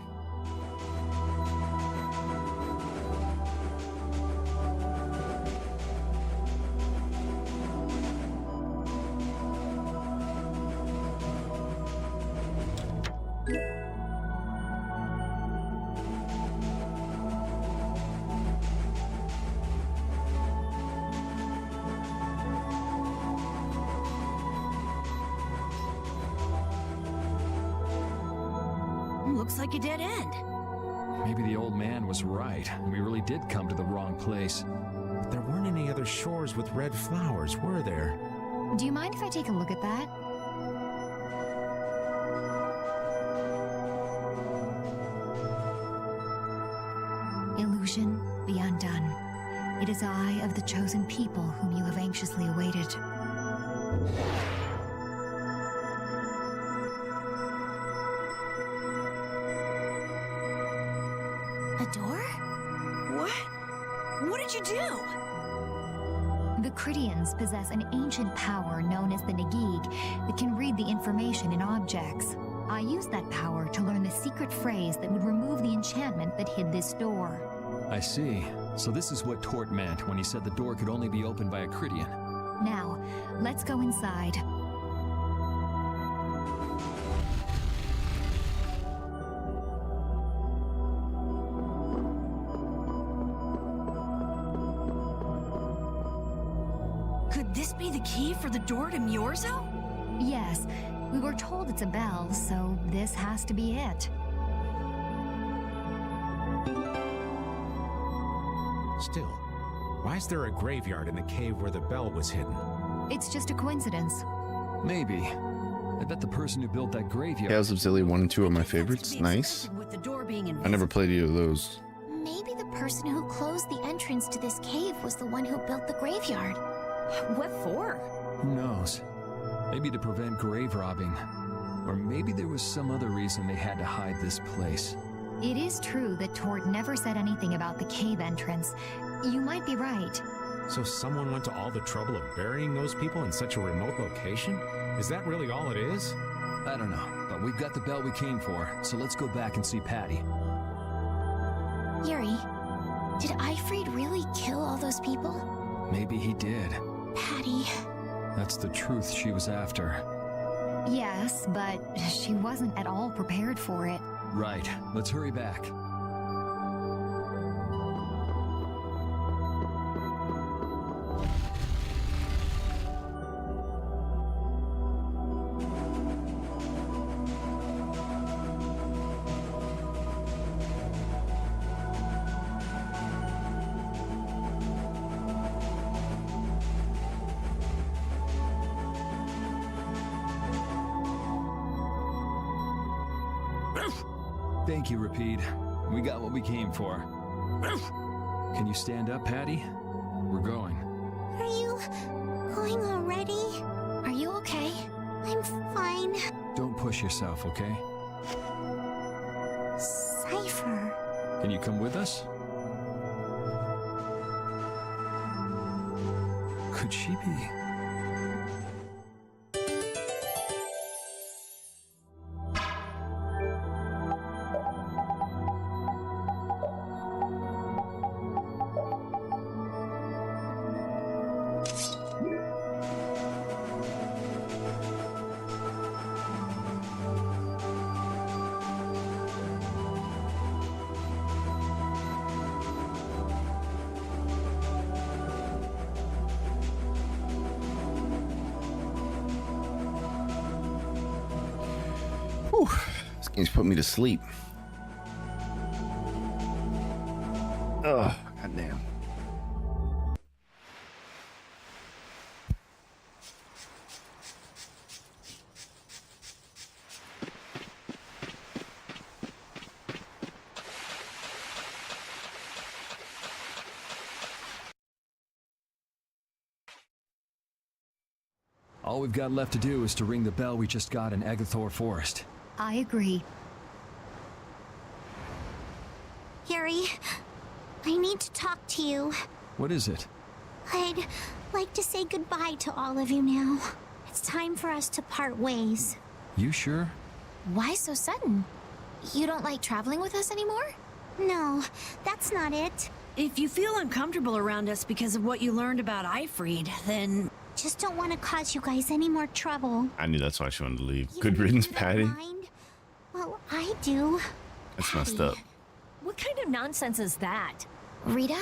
Looks like a dead end. Maybe the old man was right, and we really did come to the wrong place. But there weren't any other shores with red flowers, were there? Do you mind if I take a look at that? Illusion, be undone. It is I of the chosen people whom you have anxiously awaited. A door? What? What did you do? The Critians possess an ancient power known as the Nagig that can read the information in objects. I used that power to learn the secret phrase that would remove the enchantment that hid this door. I see. So this is what Tort meant when he said the door could only be opened by a Critian. Now, let's go inside. Could this be the key for the door to Miorzo? Yes, we were told it's a bell, so this has to be it. Still, why is there a graveyard in the cave where the bell was hidden? It's just a coincidence. Maybe. I bet the person who built that graveyard... Tales of Zilly 1 and 2 are my favorites. Nice. With the door being I never played either of those. Maybe the person who closed the entrance to this cave was the one who built the graveyard. What for? Who knows? Maybe to prevent grave robbing. Or maybe there was some other reason they had to hide this place. It is true that Tort never said anything about the cave entrance. You might be right. So someone went to all the trouble of burying those people in such a remote location? Is that really all it is? I don't know, but we've got the bell we came for, so let's go back and see Patty. Yuri, did Ifrit really kill all those people? Maybe he did. Patty. That's the truth she was after. Yes, but she wasn't at all prepared for it. Right. Let's hurry back. Thank you, Rapide. We got what we came for. Can you stand up, Patty? We're going. Are you going already? Are you okay? I'm fine. Don't push yourself, okay? Cypher. Can you come with us? Could she be? Whew, this game's put me to sleep. Oh, goddamn. All we've got left to do is to ring the bell we just got in Agathor Forest. I agree. Yuri, I need to talk to you. What is it? I'd like to say goodbye to all of you now. It's time for us to part ways. You sure? Why so sudden? You don't like traveling with us anymore? No, that's not it. If you feel uncomfortable around us because of what you learned about Ifried, then... Just don't want to cause you guys any more trouble. I knew that's why she wanted to leave. Good riddance, Patty. Mind? Well, I do. That's messed up. What kind of nonsense is that? Rita?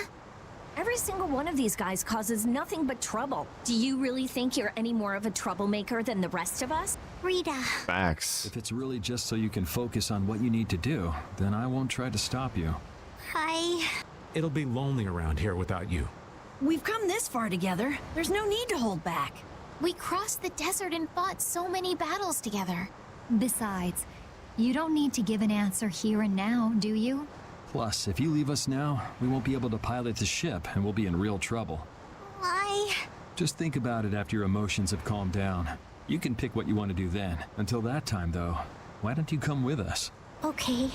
Every single one of these guys causes nothing but trouble. Do you really think you're any more of a troublemaker than the rest of us? Rita. Facts. If it's really just so you can focus on what you need to do, then I won't try to stop you. It'll be lonely around here without you. We've come this far together. There's no need to hold back. We crossed the desert and fought so many battles together. Besides, you don't need to give an answer here and now, do you? Plus, if you leave us now, we won't be able to pilot the ship and we'll be in real trouble. Why? Just think about it after your emotions have calmed down. You can pick what you want to do then. Until that time, though, why don't you come with us? Okay.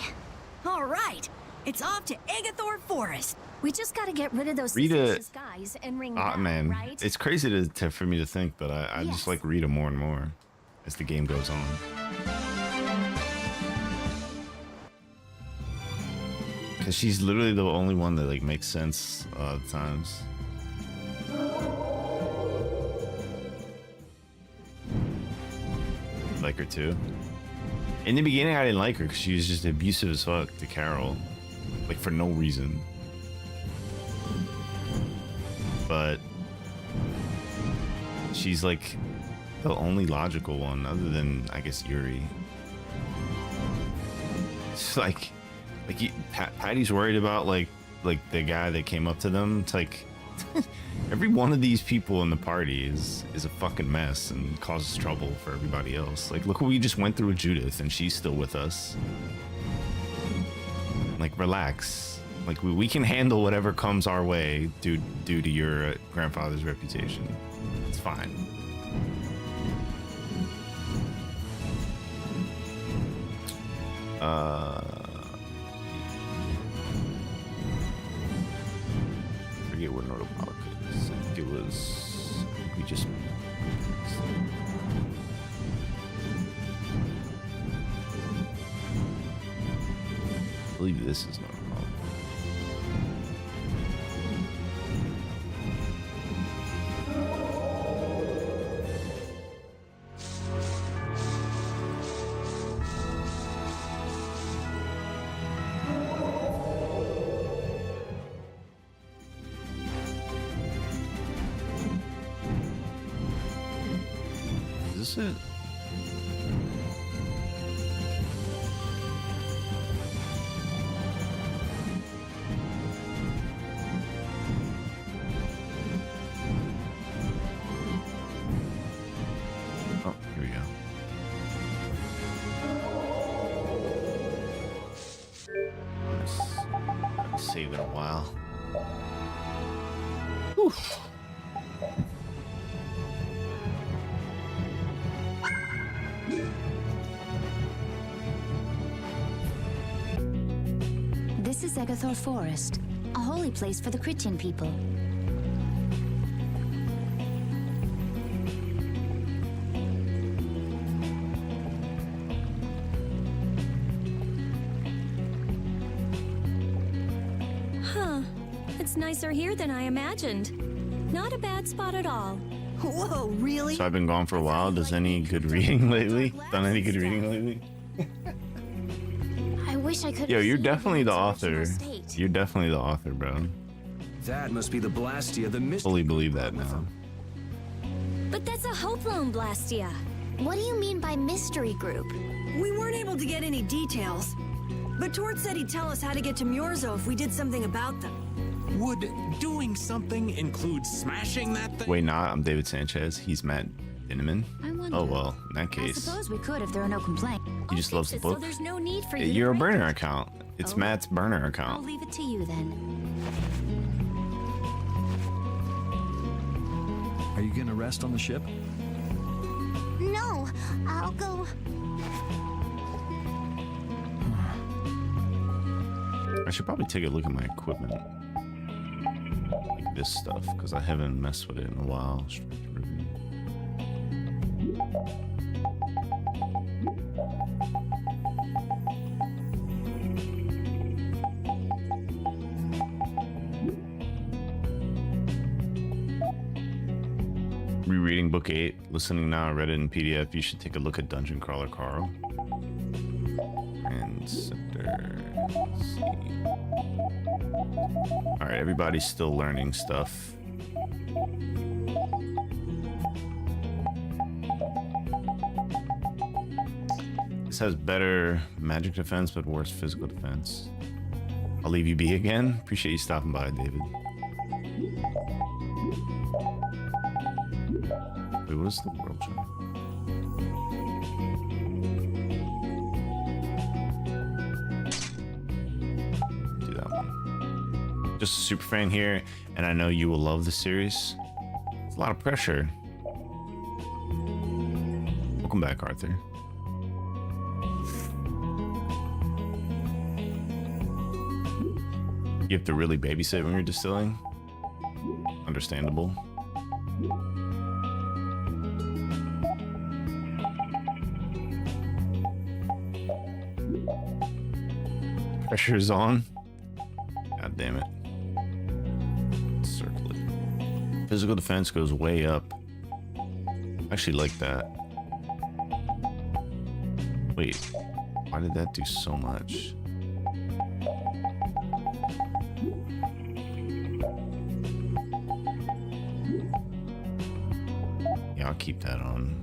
All right. It's off to Agathor Forest. We just gotta get rid of those Rita, suspicious guys and ring them, man, right? it's crazy for me to think, but I just like Rita more and more as the game goes on. Because she's literally the only one that like makes sense a lot of times. Like her too. In the beginning, I didn't like her because she was just abusive as fuck to Carol, like for no reason. But she's like the only logical one, other than I guess Yuri. It's like Patty's worried about like the guy that came up to them. It's like every one of these people in the party is a fucking mess and causes trouble for everybody else. Like look what we just went through with Judith, and she's still with us. Like relax. Like we can handle whatever comes our way due to your grandfather's reputation. It's fine. Forget what Nordopolk is. I think it was. We just. I believe this is Nordopolk. Is this it? Oh, here we go. been a while. Whew. This is Egathor Forest, a holy place for the Christian people. Huh. It's nicer here than I imagined. Not a bad spot at all. Whoa, really? So I've been gone for a while. Does any good reading lately? Done any good reading lately? I wish I could. Yo, you're definitely the author. You're definitely the author, bro. That must be the Blastia, the mystery. Fully believe that now. But that's a Hope Loan Blastia. What do you mean by mystery group? We weren't able to get any details. But Tort said he'd tell us how to get to Myorzo if we did something about them. Would doing something include smashing that thing? Wait, nah, I'm David Sanchez. He's Matt Dinneman. I wonder. Oh well, in that I case, suppose we could if there are no complaints. he just loves the book. So there's no need for you You're a to burner account. It's Oh. Matt's burner I'll account. leave it to you then. Are you gonna rest on the ship? No, I'll go. I should probably take a look at my equipment. Like this stuff, because I haven't messed with it in a while. Rereading book 8, listening now, I read it in PDF. You should take a look at Dungeon Crawler Carl. And Scepter. Alright, everybody's still learning stuff. This has better magic defense, but worse physical defense. I'll leave you be again. Appreciate you stopping by, David. Wait, what is the world chart? Do that one. Just a super fan here, and I know you will love the series. It's a lot of pressure. Welcome back, Arthur. You have to really babysit when you're distilling. Understandable. Pressure's on. God damn it. Circle it. Physical defense goes way up. I actually like that. Wait, why did that do so much? Yeah, I'll keep that on.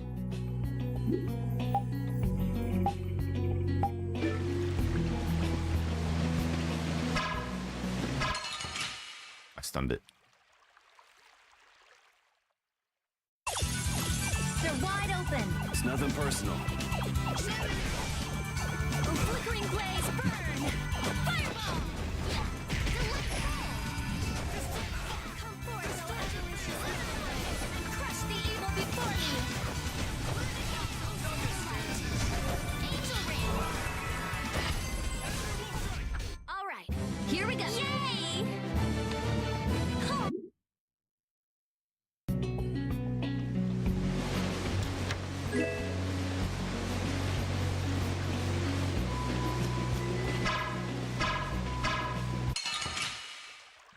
I stunned it. They're wide open. It's nothing personal. Flickering blaze, burn! Fireball! Come forth, crush the evil before me! Angel ring! All right, here we go! Yay!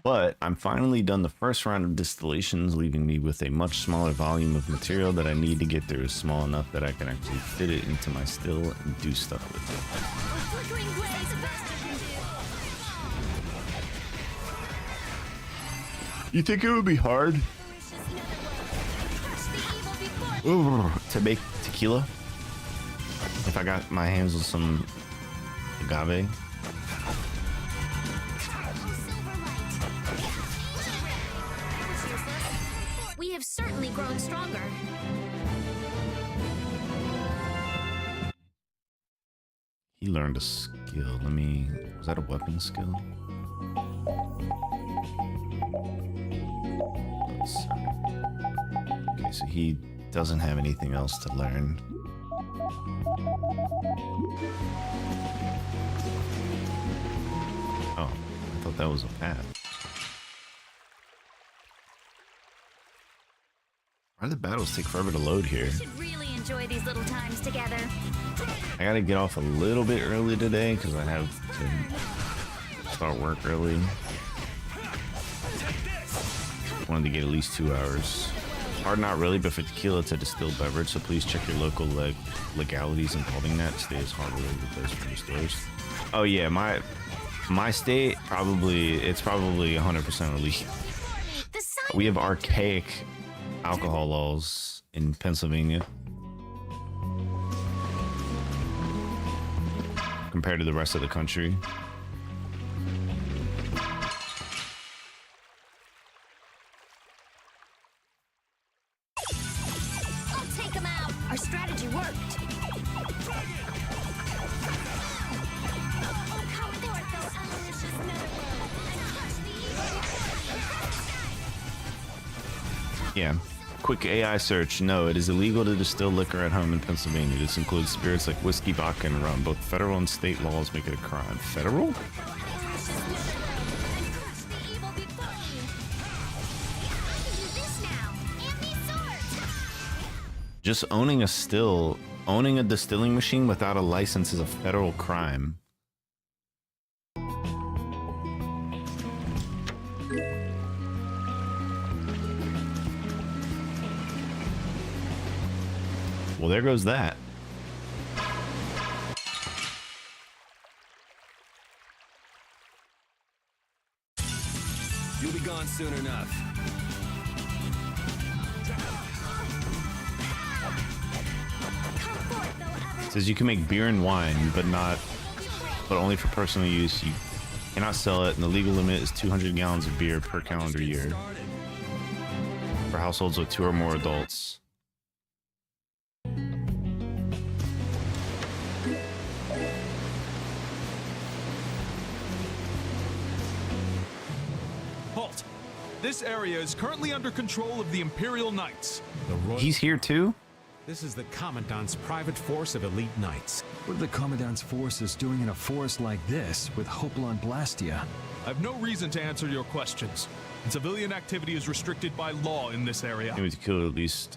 But I'm finally done the first round of distillations, leaving me with a much smaller volume of material that I need to get through is small enough that I can actually fit it into my still and do stuff with it. Flickering blaze, faster can do! You think it would be hard to make tequila if I got my hands on some agave? We have certainly grown stronger. He learned a skill. Was that a weapon skill? Okay, so he doesn't have anything else to learn. Oh, I thought that was a path. Why do the battles take forever to load here? Should really enjoy these little times together. I gotta get off a little bit early today because I have to start work early. Wanted to get at least 2 hours. Hard not really, but for tequila, it's a distilled beverage, so please check your local legalities involving that. Stay as hard related place for the stores. Oh yeah, my state it's probably 100% illegal. We have archaic alcohol laws in Pennsylvania compared to the rest of the country. I'll take him out. Our strategy worked. Yeah. Quick AI search. No, it is illegal to distill liquor at home in Pennsylvania. This includes spirits like whiskey, vodka, and rum. Both federal and state laws make it a crime. Federal? Just owning a distilling machine without a license is a federal crime. Well, there goes that. You'll be gone soon enough. It says you can make beer and wine, but only for personal use. You cannot sell it, and the legal limit is 200 gallons of beer per calendar year for households with 2 or more adults. Halt! This area is currently under control of the Imperial Knights. He's here too? This is the Commandant's private force of elite knights. What are the Commandant's forces doing in a forest like this with Hopalon Blastia? I have no reason to answer your questions, and civilian activity is restricted by law in this area. You need to kill at least.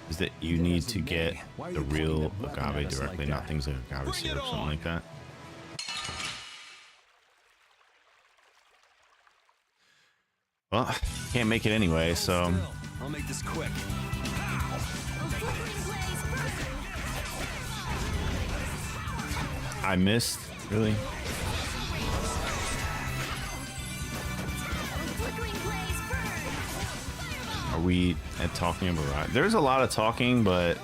Is that you need to get the real agave directly, not things like agave syrup, something like that. Well, can't make it anyway, so. I'll make this quick. I missed, really? Are we talking of Arise? There's a lot of talking, but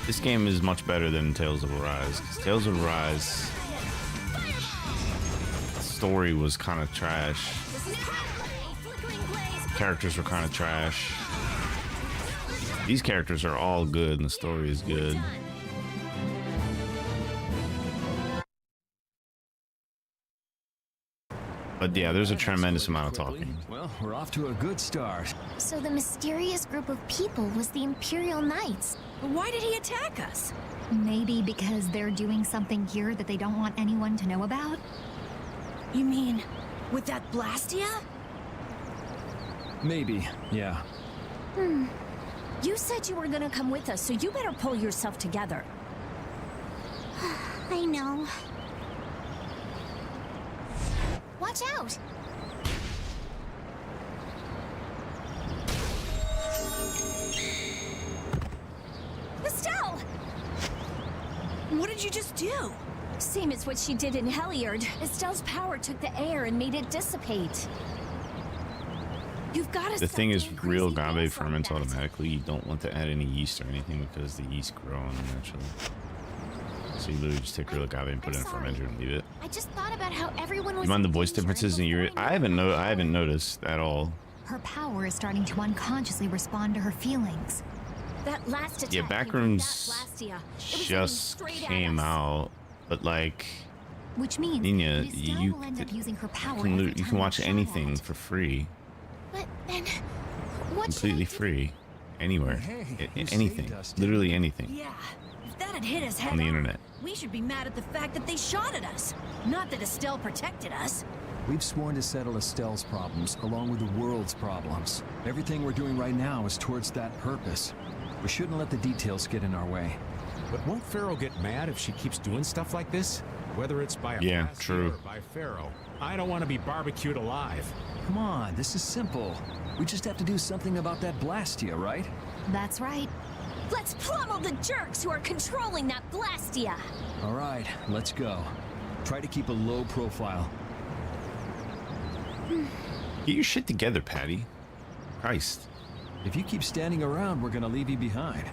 this game is much better than Tales of Arise. 'Cause Tales of Arise story was kind of trash. Characters were kind of trash. These characters are all good, and the story is good. But yeah, there's a tremendous amount of talking. Well, we're off to a good start. So the mysterious group of people was the Imperial Knights. Why did he attack us? Maybe because they're doing something here that they don't want anyone to know about? You mean, with that Blastia? Maybe, yeah. You said you were gonna come with us, so you better pull yourself together. I know. Watch out! Estelle! What did you just do? Same as what she did in Heliard. Estelle's power took the air and made it dissipate. You've got to. The thing is, real agave ferments automatically. You don't want to add any yeast or anything because the yeast grow on them naturally. So you literally just take real agave and put it in a fermenter and leave it. I just thought about how everyone was. You mind the voice differences in your? I haven't noticed at all. Her power is starting to unconsciously respond to her feelings. That last attack. Yeah, Backrooms just came out, but like, which means Nina, that Estelle you will end up using her power can, every you time can watch I show anything that. for free. But then, what Completely free. Anywhere. Anything. Literally anything. Yeah, if that had hit us head On the on, internet. we should be mad at the fact that they shot at us. Not that Estelle protected us. We've sworn to settle Estelle's problems along with the world's problems. Everything we're doing right now is towards that purpose. We shouldn't let the details get in our way. But won't Pharaoh get mad if she keeps doing stuff like this? Whether it's by a Yeah, Blastia true. or by Pharaoh. I don't want to be barbecued alive. Come on, this is simple. We just have to do something about that Blastia, right? That's right. Let's pummel the jerks who are controlling that Blastia. All right, let's go. Try to keep a low profile. Get your shit together, Patty. Christ. If you keep standing around, we're gonna leave you behind.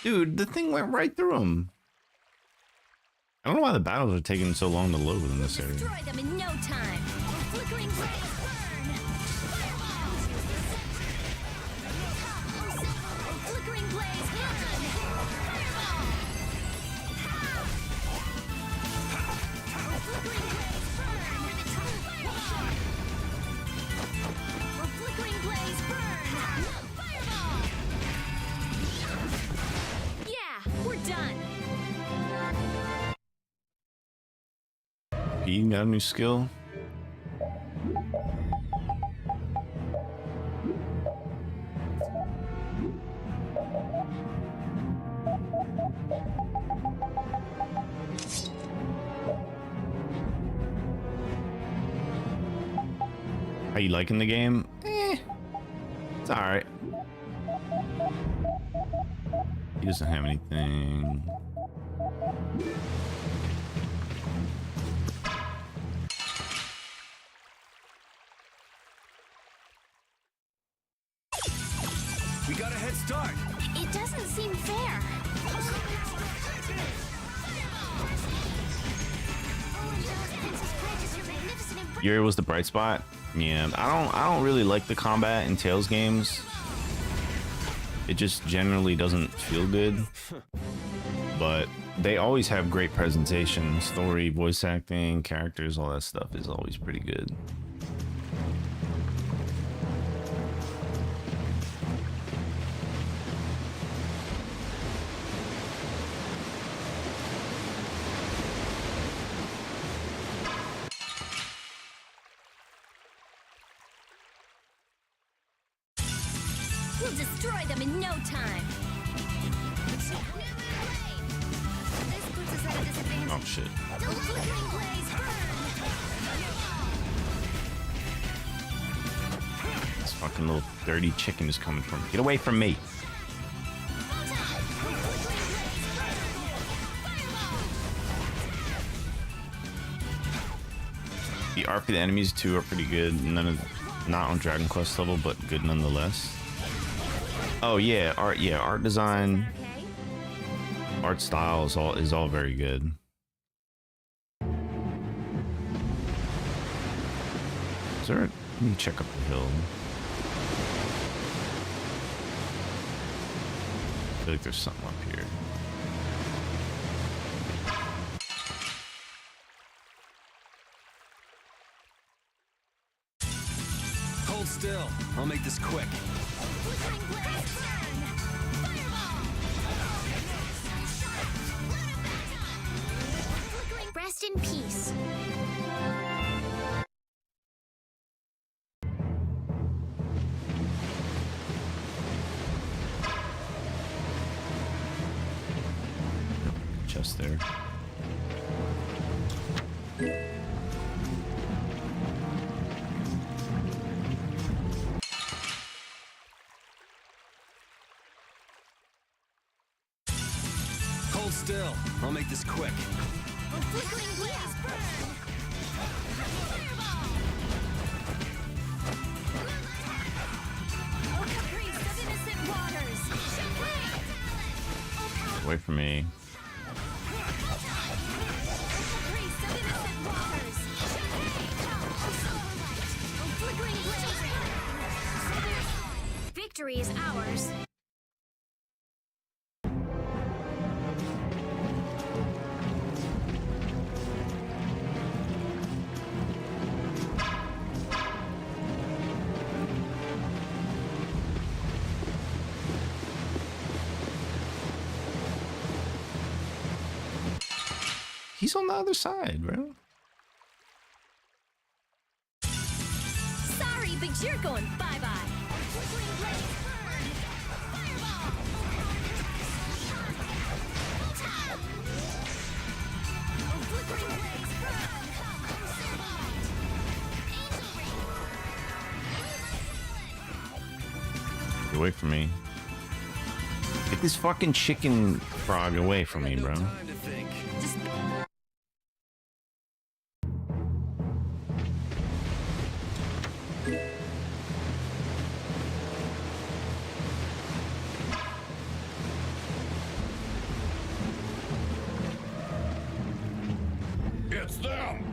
Dude, the thing went right through him. I don't know why the battles are taking so long to load in this area. Destroy them in no time. Flickering blaze burn. Fireball. Flickering blaze burn. Fireball. Flickering blaze burn. Fireball. Flickering blaze burn. Fireball. Yeah, we're done. He got a new skill. Are you liking the game? It's alright. He doesn't have anything. We got a head start. It doesn't seem fair. Yuri was the bright spot. Yeah, I don't really like the combat in Tales games. It just generally doesn't feel good. But they always have great presentation, story, voice acting, characters, all that stuff is always pretty good. We'll destroy them in no time. This puts us at a disadvantage. Oh shit. Flickering blaze burn. This fucking little dirty chicken is coming from me. Get away from me. The art for the enemies too are pretty good. Not on Dragon Quest level, but good nonetheless. Oh yeah, art design, art style is all very good. Is there? Let me check up the hill. I feel like there's something up here. Hold still. I'll make this quick. Rest in peace. Chest there. Hold still. I'll make this quick. Flickering blaze burn. Caprice of innocent waters. Away from me. Caprice of innocent waters. victory is ours. He's on the other side, bro. Sorry, but you're going bye-bye. Get away from me. Get this fucking chicken frog away from me, bro. It's them!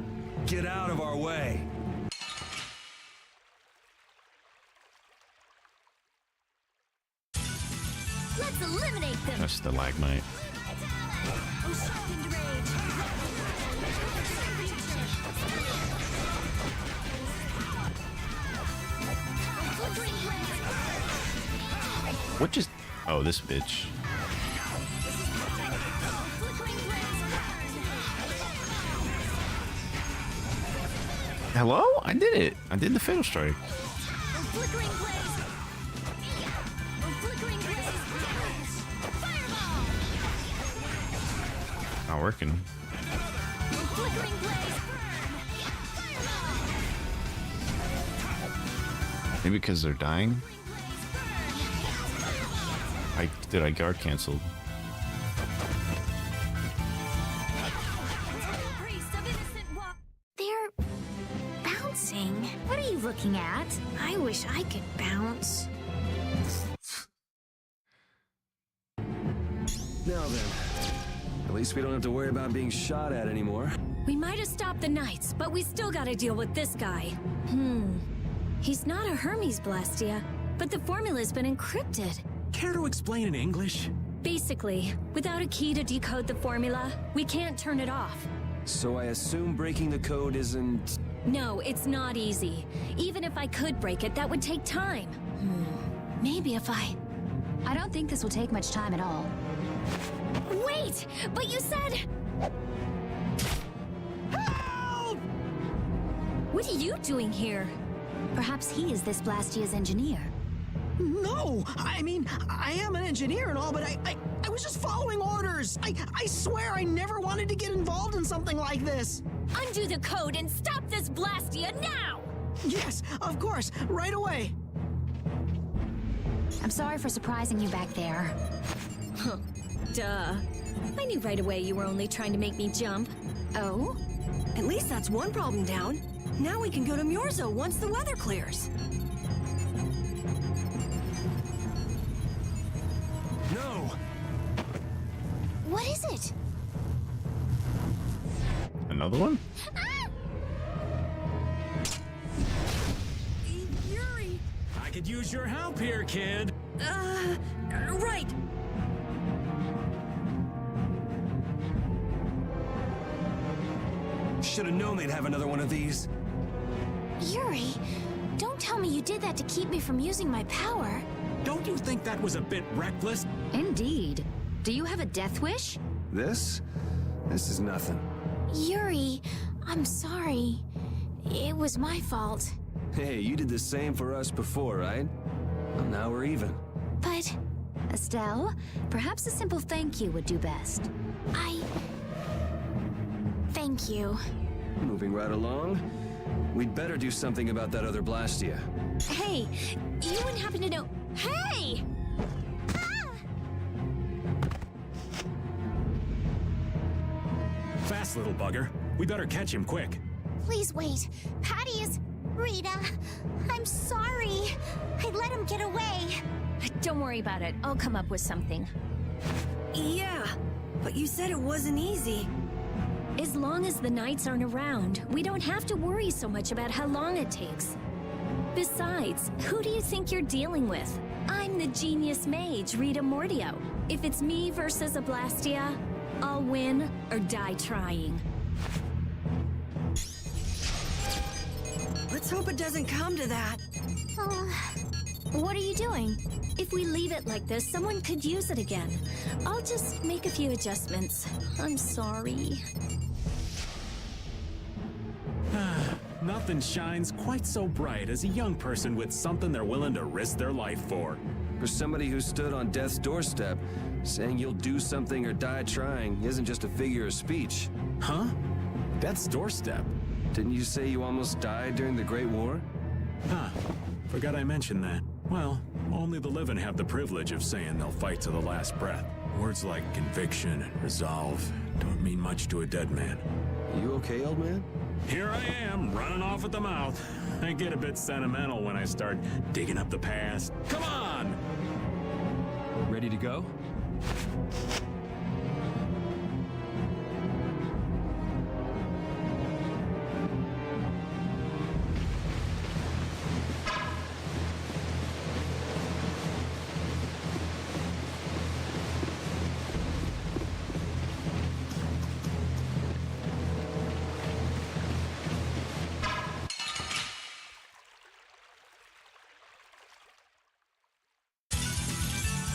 Get out of our way. Let's eliminate them. That's the stalagmite. What just... Oh, this bitch. Hello? I did it. I did the fatal strike. Not working. Maybe because they're dying? I guard canceled. They're bouncing. What are you looking at? I wish I could bounce. Now then, at least we don't have to worry about being shot at anymore. We might have stopped the Knights, but we still gotta deal with this guy. He's not a Hermes Blastia, but the formula's been encrypted. Care to explain in English? Basically, without a key to decode the formula, we can't turn it off. So I assume breaking the code isn't... No, it's not easy. Even if I could break it, that would take time. Maybe if I don't think this will take much time at all. Wait! But you said... Help! What are you doing here? Perhaps he is this Blastia's engineer. No! I mean, I am an engineer and all, but I was just following orders! I swear I never wanted to get involved in something like this! Undo the code and stop this Blastia now! Yes, of course, right away! I'm sorry for surprising you back there. Duh. I knew right away you were only trying to make me jump. Oh? At least that's one problem down. Now we can go to Myorzo once the weather clears. No! What is it? Another one? Yuri! I could use your help here, kid. Right. Should have known they'd have another one of these. Yuri, don't tell me you did that to keep me from using my power. Don't you think that was a bit reckless? Indeed. Do you have a death wish? This is nothing. Yuri, I'm sorry. It was my fault. Hey, you did the same for us before, right? Well, now we're even. But... Estelle, perhaps a simple thank you would do best. Thank you. Moving right along, we'd better do something about that other Blastia. Hey, you wouldn't happen to know... Hey! Fast, little bugger. We better catch him quick. Please wait. Patty is... Rita, I'm sorry. I let him get away. Don't worry about it. I'll come up with something. Yeah, but you said it wasn't easy. As long as the Knights aren't around, we don't have to worry so much about how long it takes. Besides, who do you think you're dealing with? I'm the genius mage, Rita Mordio. If it's me versus a Blastia, I'll win or die trying. Let's hope it doesn't come to that. What are you doing? If we leave it like this, someone could use it again. I'll just make a few adjustments. I'm sorry. Nothing shines quite so bright as a young person with something they're willing to risk their life for. For somebody who stood on death's doorstep, saying you'll do something or die trying isn't just a figure of speech. Huh? Death's doorstep? Didn't you say you almost died during the Great War? Huh. Forgot I mentioned that. Well, only the living have the privilege of saying they'll fight to the last breath. Words like conviction and resolve don't mean much to a dead man. You okay, old man? Here I am, running off at the mouth. I get a bit sentimental when I start digging up the past. Come on! Ready to go?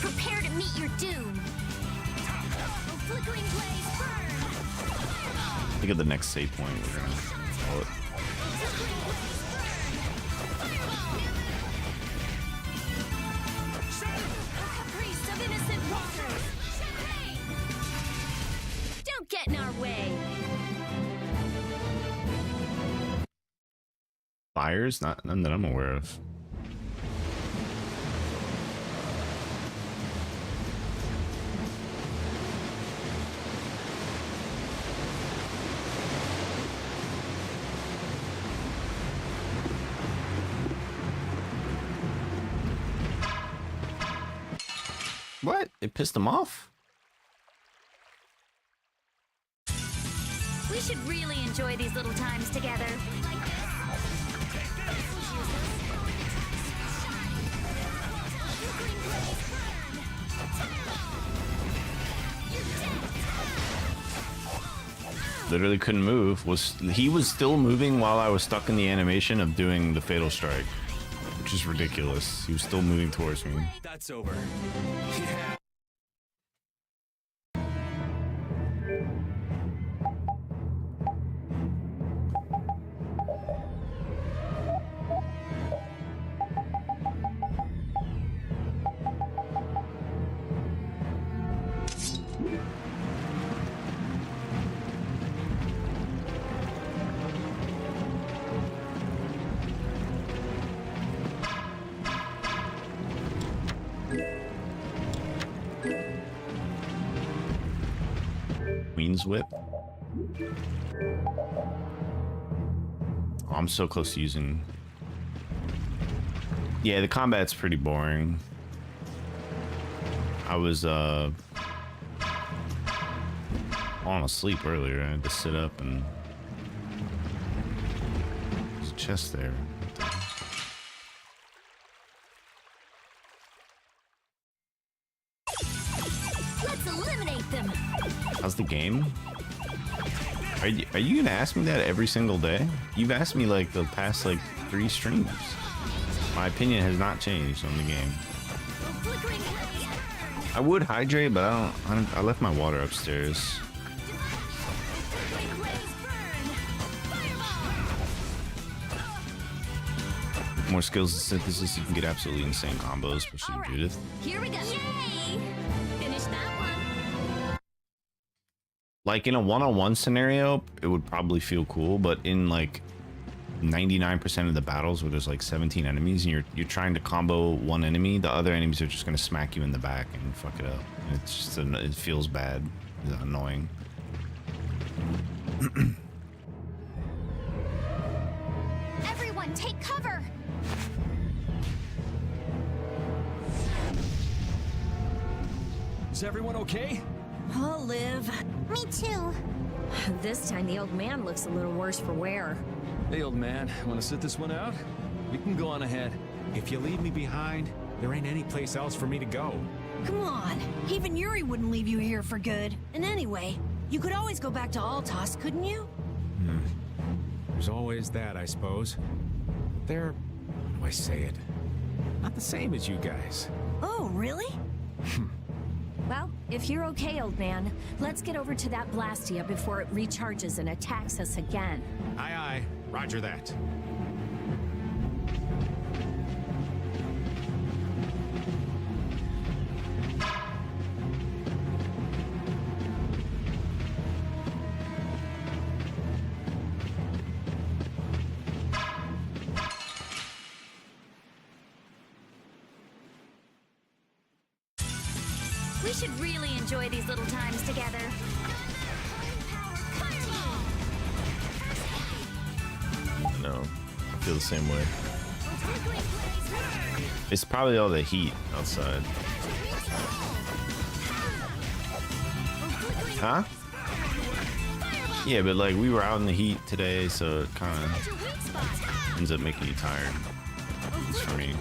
Prepare to meet your doom. Flickering blaze burn. I think at the next save point we're gonna call it. Priest of innocent waters. Don't get in our way. Fires? None that I'm aware of. What? It pissed him off? We should really enjoy these little times together. Literally couldn't move. He was still moving while I was stuck in the animation of doing the fatal strike, which is ridiculous. He was still moving towards me. That's over. Yeah. Queen's Whip. Oh, I'm so close to using... Yeah, the combat's pretty boring. I was falling asleep earlier. I had to sit up and... There's a chest there. Let's eliminate them. How's the game? Are you gonna ask me that every single day? You've asked me like the past like 3 streams. My opinion has not changed on the game. I would hydrate, but I left my water upstairs. With more skills and synthesis, you can get absolutely insane combos, especially with Judith. Here we go. Yay! Finish that one. Like in a one-on-one scenario, it would probably feel cool, but in like 99% of the battles where there's like 17 enemies and you're trying to combo one enemy, the other enemies are just gonna smack you in the back and fuck it up. And it's just it feels bad. It's annoying. Everyone, take cover. Is everyone okay? I'll live. Me too. This time the old man looks a little worse for wear. Hey, old man, want to sit this one out? You can go on ahead. If you leave me behind, There ain't any place else for me to go. Come on. Even Yuri wouldn't leave you here for good. And anyway, you could always go back to Altos, couldn't you? There's always that, I suppose. They're, how do I say it? Not the same as you guys. Oh, really? Well, if you're okay, old man, let's get over to that Blastia before it recharges and attacks us again. Aye, aye. Roger that. We should really enjoy these little times together. No, I feel the same way. It's probably all the heat outside. Huh? Yeah, but like we were out in the heat today, so it kind of ends up making you tired. At least for me.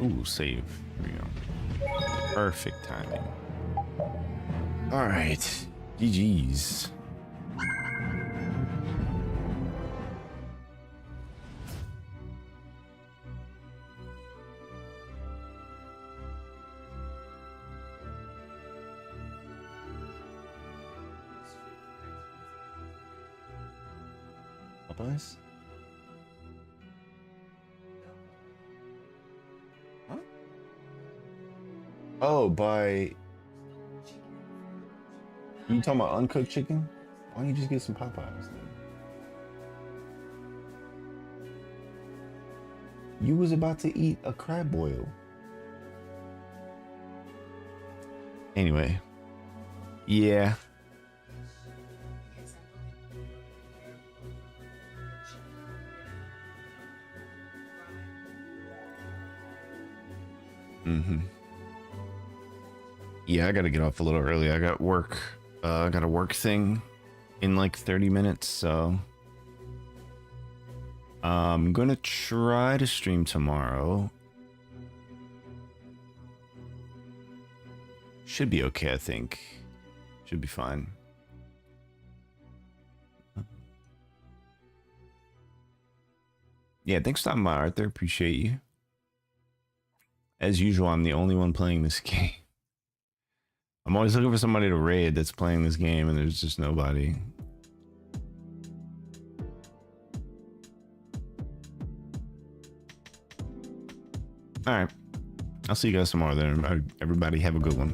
Ooh, save. There we go. Perfect timing. All right. GG's. Popeyes? Huh? Oh, by... You talking about uncooked chicken? Why don't you just get some Popeyes then? You was about to eat a crab boil. Anyway. Yeah. Yeah, I gotta get off a little early. I got work. I got a work thing in like 30 minutes, so I'm gonna try to stream tomorrow. Should be okay, I think. Should be fine. Yeah, thanks for stopping by, Arthur. Appreciate you. As usual, I'm the only one playing this game. I'm always looking for somebody to raid that's playing this game, and there's just nobody. All right. I'll see you guys tomorrow then. Everybody have a good one.